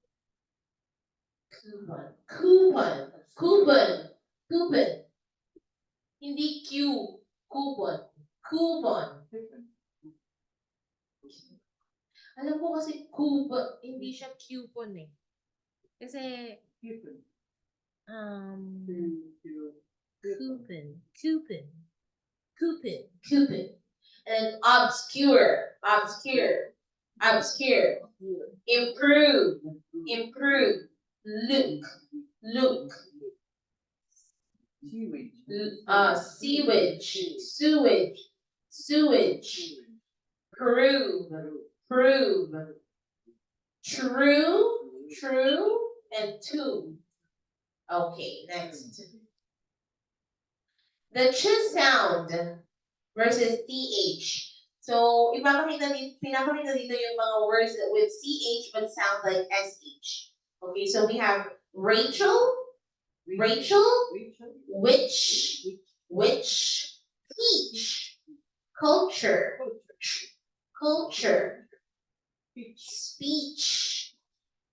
Coupon. Coupon. Coupon. Hindi Q. Coupon. Coupon. Alam ko kasi coupon, hindi siya coupon eh. Kasi, coupon. Coupon. Coupon. Coupon. And obscure. Obscure. Obscure. Improve. Improve. Look. Look. Sewage. Sewage. Sewage. Prove. Prove. True. True. And two. Okay, next. The ch sound versus th. So, pinapakita dito yung mga words with ch but sound like sh. Okay, so we have Rachel, Rachel, which, peach, culture, culture, speech,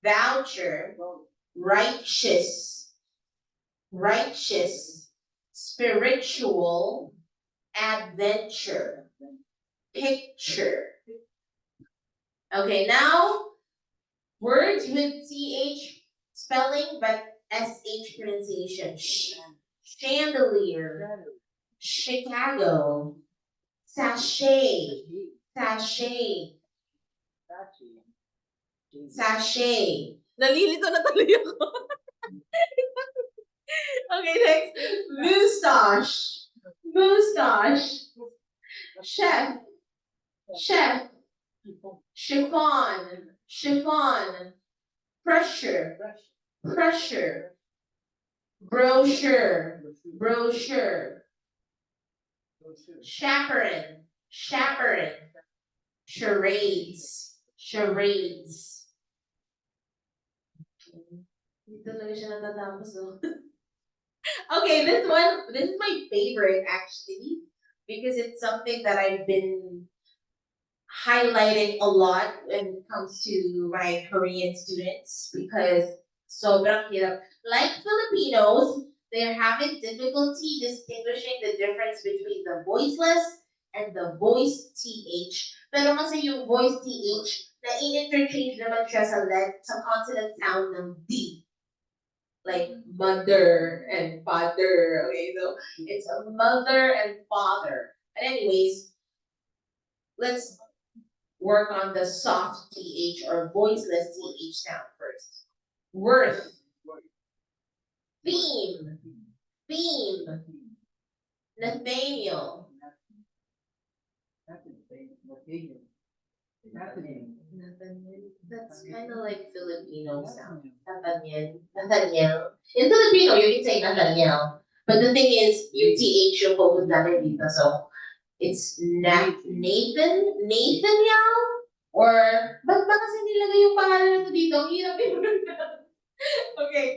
voucher, righteous, righteous, spiritual, adventure, picture. Okay, now words with ch spelling but sh pronunciation. Chandelier, Chicago, sachet, sachet, sachet. Nalilito na tuloy ako. Okay, next. Moustache, moustache, chef, chef, chiffon, chiffon, pressure, pressure, brochure, brochure, chaperone, chaperone, charades, charades. Hindi talaga siya natatapos, no? Okay, this is my favorite actually, because it's something that I've been highlighting a lot when it comes to my Korean students because sobrang hirap. Like Filipinos, they're having difficulty distinguishing the difference between the voiceless and the voiced TH. Pero kasi yung voiced TH, na-interchange naman siya sa consonant sound ng D. Like mother and father. Okay, so it's a mother and father. But anyways, let's work on the soft TH or voiceless TH sound first. Worth. Theme. Theme. Nathaniel. Nathaniel. That's kind of like Filipino sound. Nathaniel. Nathaniel. In Filipino, you can say Nathaniel. But the thing is, yung TH yung focus natin dito. So, it's Nathan? Nathaniel? Or, ba't ba kasi nilagay yung pangalan nito dito? Ang hirap yung Okay.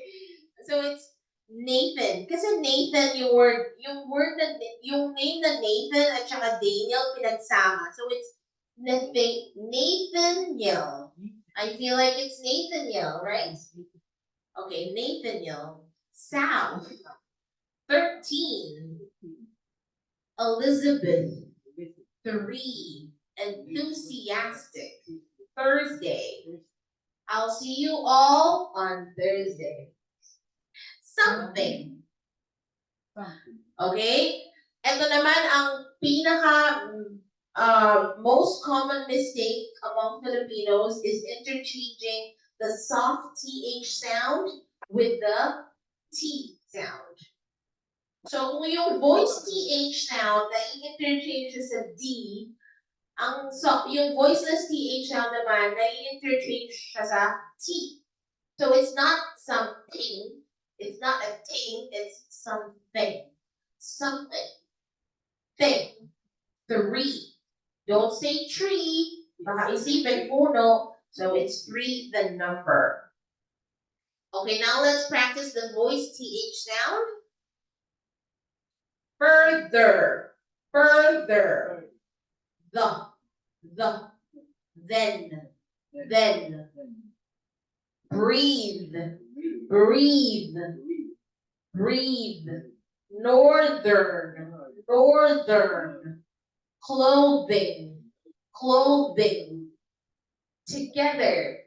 So, it's Nathan. Kasi Nathan, yung name na Nathan at saka Daniel pinagsama. So, it's Nathaniel. I feel like it's Nathaniel, right? Okay, Nathaniel. Sal. 13. Elizabeth. 3. Enthusiastic. Thursday. I'll see you all on Thursday. Something. Okay? Ito naman ang pinaka most common mistake among Filipinos is interchanging the soft TH sound with the T sound. So kung yung voice TH sound na i-interchange sa D, yung voiceless TH sound naman na i-interchange siya sa T. So it's not something, it's not a thing, it's something. Something. Thing. 3. Don't say tree. Baka isipin puno. So it's 3 the number. Okay, now let's practice the voice TH sound. Further. Further. The. Then. Breathe. Breathe. Breathe. Northern. Clothing. Together.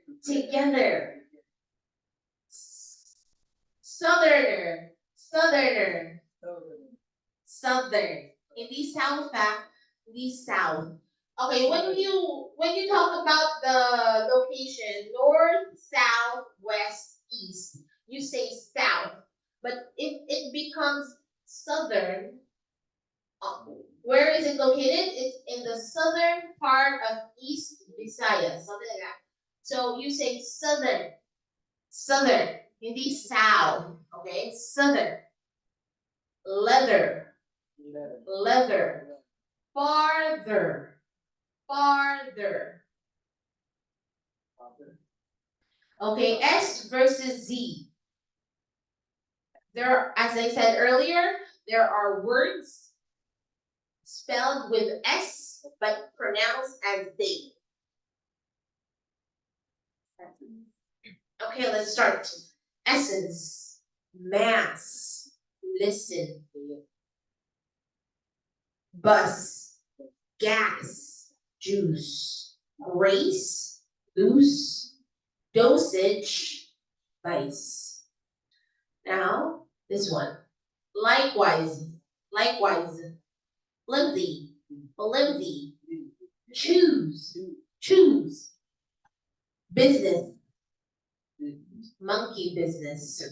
Southerner. Southern. Hindi south ha. Hindi south. Okay, when you talk about the location, north, south, west, east, you say south. But if it becomes southern, where is it located? It's in the southern part of East Visayas, something like that. So you say southern, hindi south, okay? Southern. Leather, farther. Okay, S versus Z. As I said earlier, there are words spelled with S but pronounced as they. Okay, let's start. Essence, mass, listen. Bus, gas, juice. Grace, loose. Dosage, vice. Now, this one. Likewise. Flimsy. Choose. Business. Monkey business.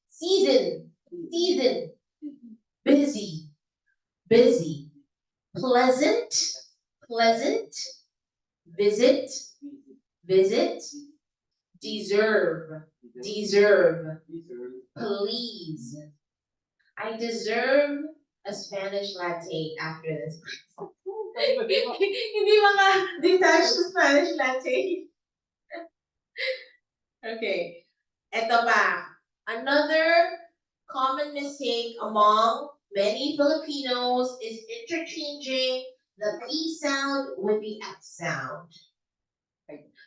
Season. Busy. Pleasant. Visit. Deserve. Please. I deserve a Spanish latte after this. Hindi maka-detach sa Spanish latte. Okay. Eto pa. Another common mistake among many Filipinos is interchanging the P sound with the F sound.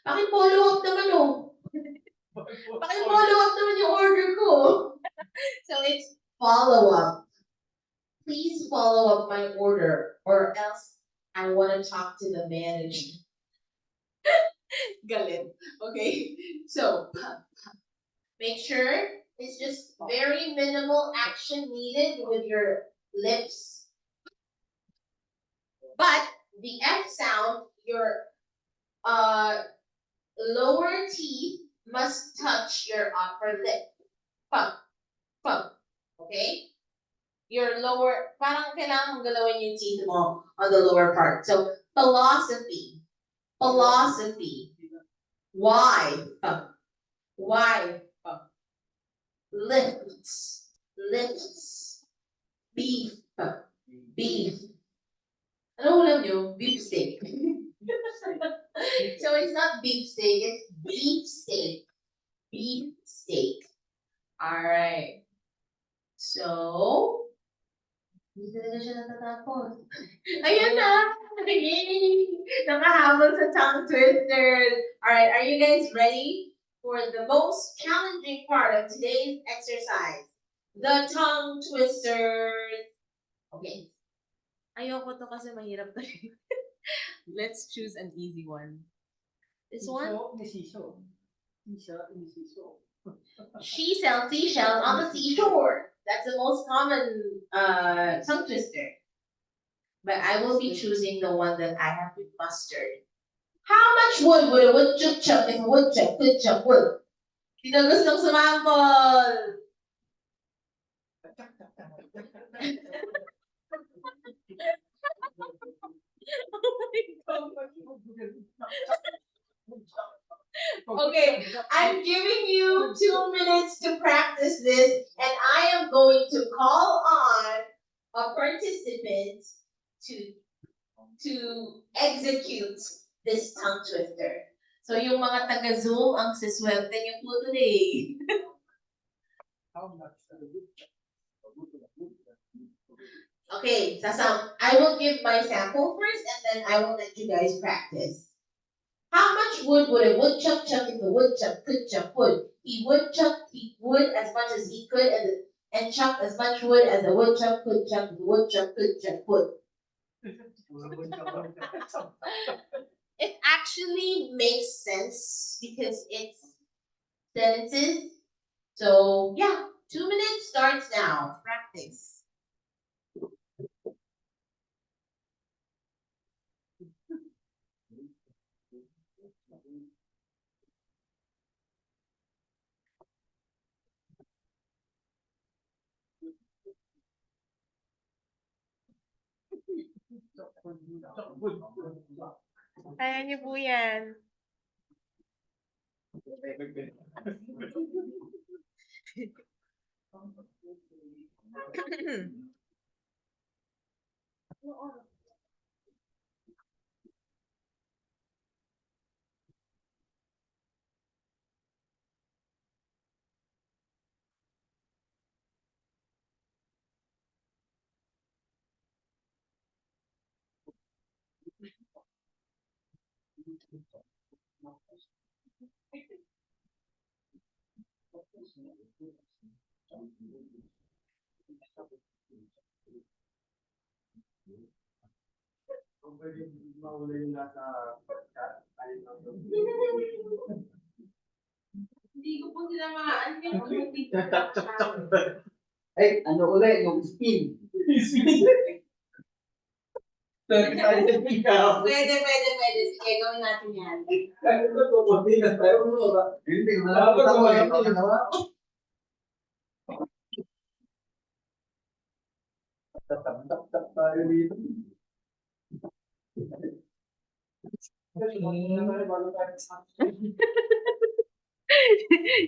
Paki-follow up naman Paki-follow up naman yung order ko. So it's follow up. Please follow up my order or else I want to talk to the manager. Galit. Okay? So, make sure it's just very minimal action needed with your lips. But the F sound, your lower teeth must touch your upper lip. Pump. Okay? Your lower, parang kailangan mong galawin yung teeth mo on the lower part. So, philosophy. Why? Lifts. Beef. Ano ulam nyo? Beef steak. So it's not beef steak, it's beef steak. Alright. So, Hindi talaga siya natatapos. Ayun na! Yay! Nakahabol sa tongue twister. Alright, are you guys ready for the most challenging part of today's exercise? The tongue twisters. Okay. Ayoko to kasi mahirap to. Let's choose an easy one. This one? Indeciso. Indeciso. She sells seashells on the seashore. That's the most common tongue twister. But I will be choosing the one that I have with mustard. How much wood would a woodchuck chuck if a woodchuck could chuck wood? Sino gustong sumambol? Okay, I'm giving you 2 minutes to practice this, and I am going to call on a participant to execute this tongue twister. So yung mga taga-Zoom, ang siswerte niyo po today. Okay, I will give my sample first, and then I will let you guys practice. How much wood would a woodchuck chuck if a woodchuck could chuck wood? He would chuck wood as much as he could, and chuck as much wood as a woodchuck could chuck. The woodchuck could chuck wood. It actually makes sense because it's sentences. So yeah, 2 minutes starts now. Practice. Kaya niyo po yan. Hindi ko po sila maaan yung Ay, ano ulit, yung spin. Pwede. Sige, gawin natin yan. Hindi, wala. Tatap-tap tayo dito.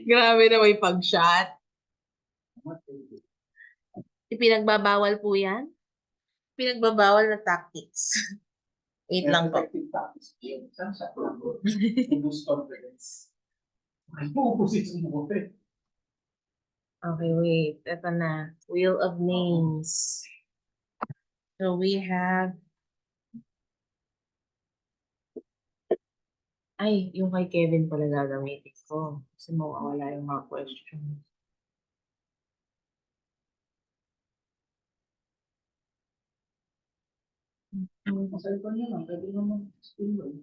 Grabe na may pag-shot. Ipinagbabawal po yan? Pinagbabawal na tactics. Wait lang po. Boost confidence. Ay, pupusin mo ko eh. Okay, wait. Ito na. Wheel of names. So we have... Ay, yung kay Kevin pala gagamitin ko. Kasi mawawala yung mga questions. Masaya pa niya lang, pwede naman spin mo eh.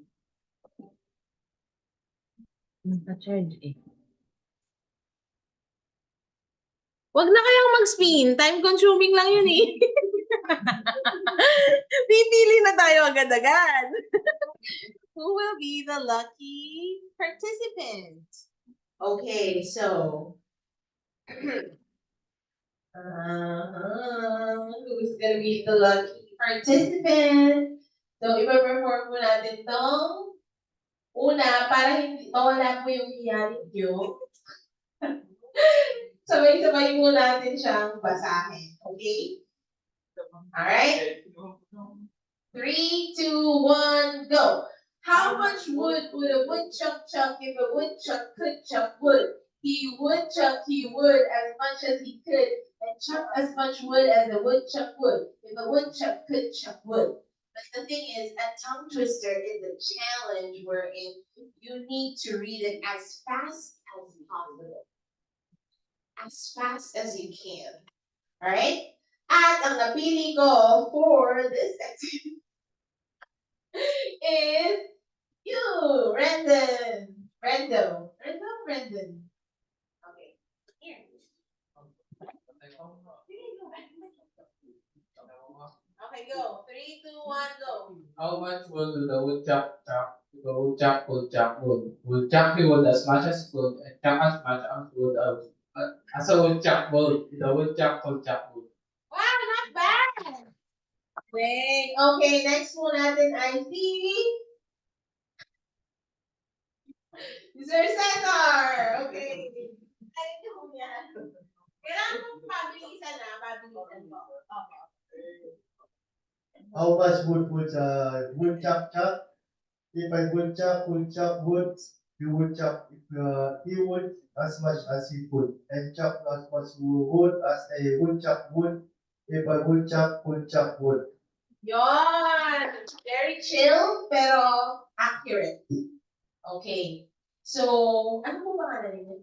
Naka-charge eh. Wag na kayang mag-spin. Time consuming lang yun eh. Pipili na tayo agad-agad. Who will be the lucky participant? Okay, so who's gonna be the lucky participant? So, ipa-perform po natin tong una para hindi mawala po yung hiyanin nyo. Sabay-sabay po natin siyang basahin. Okay? Alright? 3, 2, 1, go! How much wood would a woodchuck chuck if a woodchuck could chuck wood? He woodchuck, he would as much as he could, and chuck as much wood as the woodchuck would. If a woodchuck could chuck wood. But the thing is, a tongue twister is a challenge wherein you need to read it as fast as possible. As fast as you can. Alright? At ang napili ko for this activity is you, Rendon. Rendo. Rendon. Okay. Here. Okay, go. 3, 2, 1, go. How much wood do the woodchuck chuck? The woodchuck would chuck wood. Woodchuck he would as much as wood and chuck as much as wood as a woodchuck would. The woodchuck would chuck wood. Wow, not bad. Wait. Okay, next one natin ay si Sir Cesar. Okay. Ay, ito mo yan. Kailangan mo pabilisan na. Pabilisan mo. Okay. How much would woodchuck chuck? If I woodchuck wood, he would chuck he would as much as he could, and chuck as much wood as a woodchuck would. If I woodchuck wood. Yon. Very chill, pero accurate. Okay. So, ano po pangalan niyo?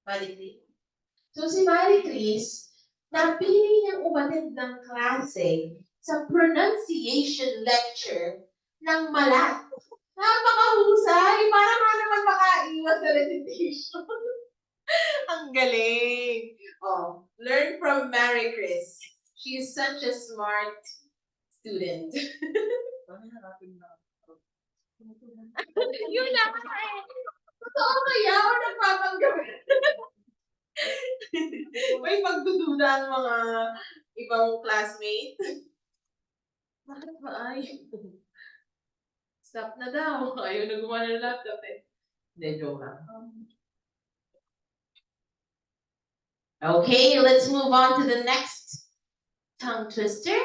Marie Chris. So, si Marie Chris, napili niyang umatid ng klase sa pronunciation lecture ng Malat. Napakahusay! Para nga naman makaiwas sa recitation. Ang galing! Oh, learn from Marie Chris. She is such a smart student. Yun lang eh. Totoo kaya ako nagpapanggap. May pagdududa ang mga ibang classmate. Bakit ba ay? Stop na daw. Ayaw na gumawa ng laptop eh. Hindi, joke lang. Okay, let's move on to the next tongue twister.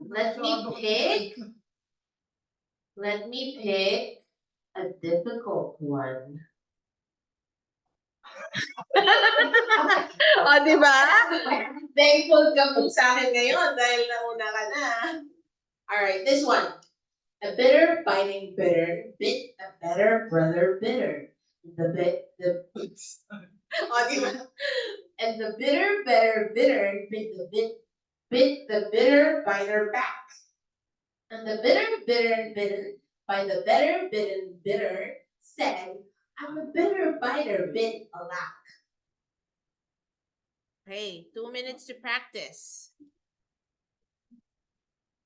Let me pick a difficult one. O, di ba? Thankful ka po sa akin ngayon dahil nauna ka na. Alright, this one. A bitter biting bitter bit a better brother bitter. The o, di ba? And the bitter bitter bit the bitter biter back. And the bitter bitten by the better bitten bitter said, I'm a bitter biter bit alack. Okay, 2 minutes to practice.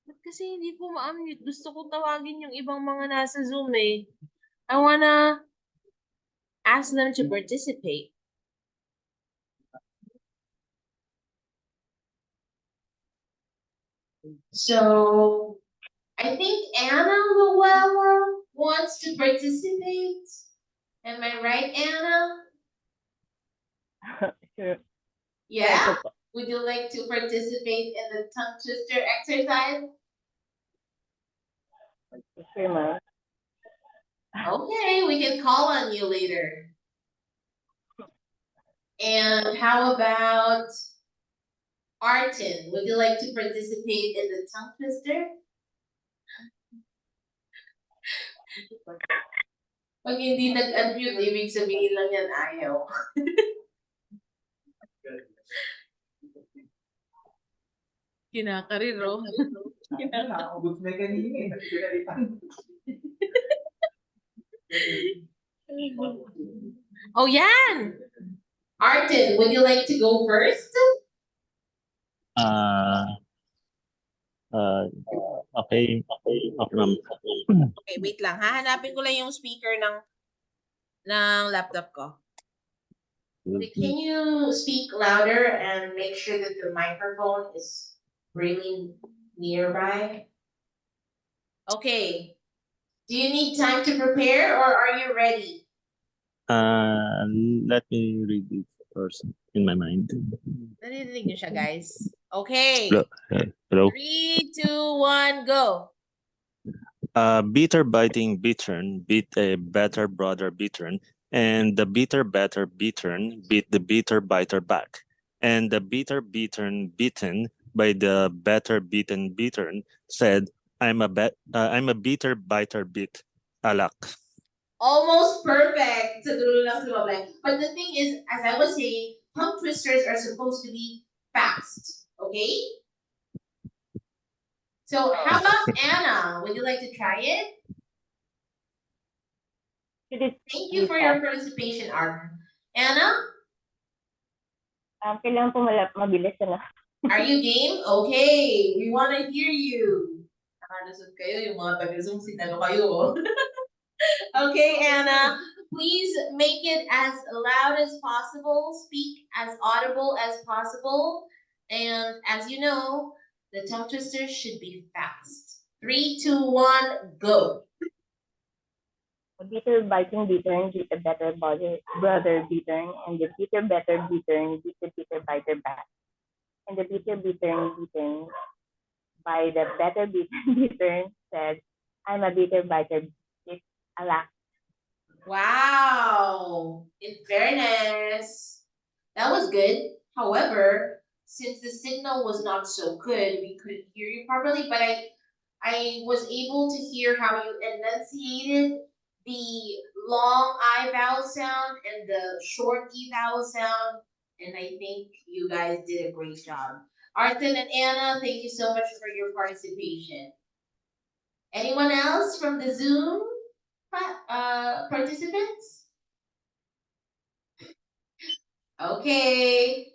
Ba't kasi hindi ko ma-unmute? Gusto ko tawagin yung ibang mga nasa Zoom eh. I wanna ask them to participate. So, I think Anna Luella wants to participate. Am I right, Anna? Sure. Yeah? Would you like to participate in the tongue twister exercise? Sure, ma'am. Okay, we can call on you later. And how about Artin? Would you like to participate in the tongue twister? Pag hindi nag-unmute, ibig sabihin lang yan ayaw. Kinakariro. Nakakabot na kanina Oh, yan! Artin, would you like to go first? Okay, ma'am. Okay, wait lang. Hahanapin ko lang yung speaker ng laptop ko. Can you speak louder and make sure that the microphone is really nearby? Okay. Do you need time to prepare or are you ready? Let me read it first in my mind. Narinig niyo siya, guys? Okay. Hello. 3, 2, 1, go. Bitter biting bittern beat a better brother bittern. And the bitter better bittern beat the bitter biter back. And the bitter bittern beaten by the better beaten bittern said, I'm a bitter biter bit alak. Almost perfect. Sa dulo lang sumabay. But the thing is, as I was saying, tongue twisters are supposed to be fast. Okay? So how about Anna? Would you like to try it? Thank you for your participation, Art. Anna, Kailangan po mabilis na. are you game? Okay, we want to hear you. Nakalusot kayo, yung mga taga-Zoom, sinalo kayo. Okay, Anna, please make it as loud as possible, speak as audible as possible, and as you know, the tongue twister should be fast. 3, 2, 1, go. The bitter biting bittern beat the better brother bittern, and the bitter better bittern beat the bitter biter back. And the bitter bittern beaten by the better bittern bittern said, I'm a bitter biter bit alak. Wow! In fairness, that was good. However, since the signal was not so good, we couldn't hear you properly, but I was able to hear how you enunciated the long I vowel sound and the short E vowel sound, and I think you guys did a great job. Arthur and Anna, thank you so much for your participation. Anyone else from the Zoom participants? Okay.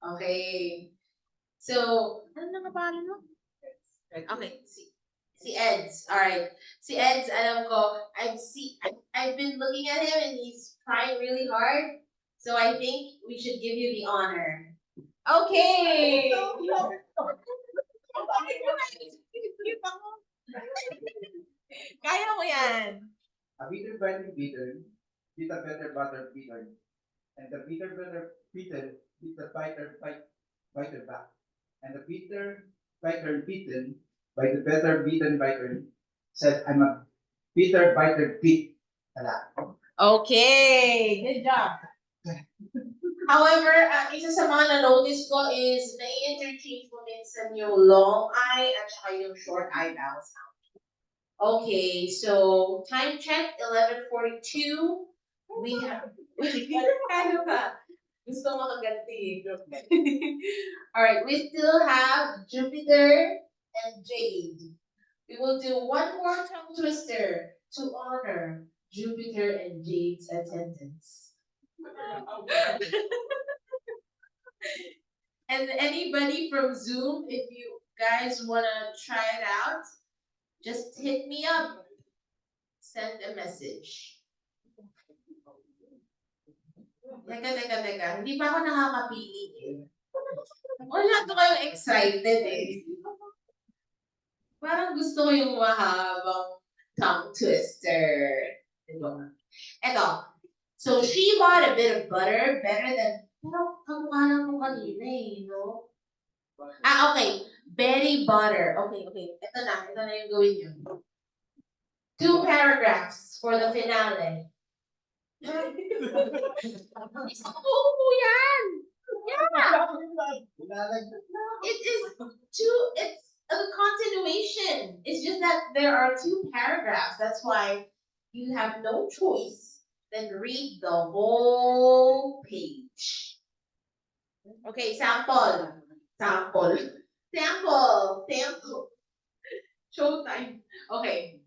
Okay. So, ano na nga pangalan mo? Okay, si Eds. All right. Si Eds, alam ko, I've been looking at him and he's trying really hard. So I think we should give you the honor. Okay. Kaya mo yan. A bitter better bitter, beat a better butter bitter. And the bitter better bitter beat the biter back. And the bitter biter beaten by the better beaten biter said, I'm a bitter biter beat. Ala. Okay. Good job. However, isa sa mga na-notice ko is na-interchange mo minsan yung long I at saka yung short I vowel sound. Okay, so time check, 11:42. We have... Ano ba? Gusto mo kaganti. All right, we still have Jupiter and Jade. We will do one more tongue twister to honor Jupiter and Jade's attendance. And anybody from Zoom, if you guys wanna try it out, just hit me up. Send a message. Teka. Hindi pa ako nakakapili eh. Wala to kayong excited eh. Parang gusto ko yung mahabang tongue twister. Ito. So she bought a bit of butter better than, pero kamukha lang mo kanina eh, no? Okay. Betty butter. Okay. Ito na yung gawin nyo. 2 paragraphs for the finale. Isang buo po yan! Yeah! It is it's a continuation. It's just that there are 2 paragraphs. That's why you have no choice than read the whole page. Okay, sample. Showtime. Okay.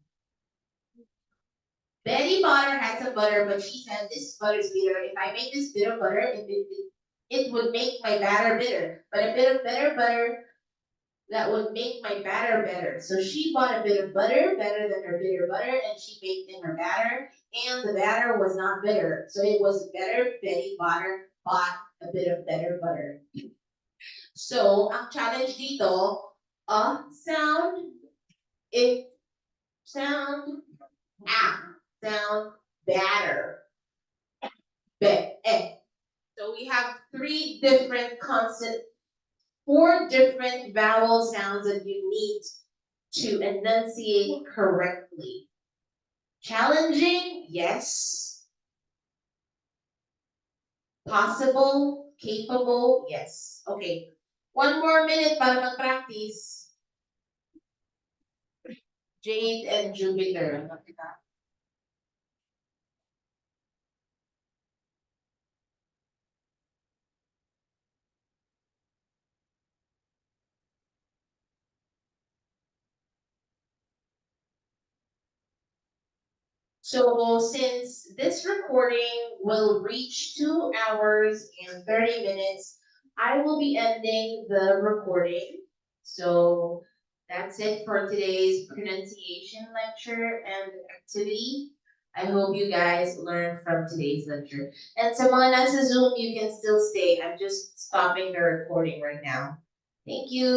Betty Butter had some butter, but she said this butter is bitter. If I make this bitter butter, it would make my batter bitter. But a bit of better butter that would make my batter better. So she bought a bit of butter, better than her bitter butter, and she baked in her batter, and the batter was not bitter. So it was better. Betty Butter bought a bit of better butter. So, ang challenge dito, sound, it sound, sound, batter. So we have 3 different consonants, 4 different vowel sounds that you need to enunciate correctly. Challenging, yes. Possible, capable, yes. Okay. 1 more minute para mag-practice. Jade and Jupiter. So since this recording will reach 2 hours and 30 minutes, I will be ending the recording. So that's it for today's pronunciation lecture and activity. I hope you guys learned from today's lecture. And sa mga nasa Zoom, you can still stay. I'm just stopping the recording right now. Thank you.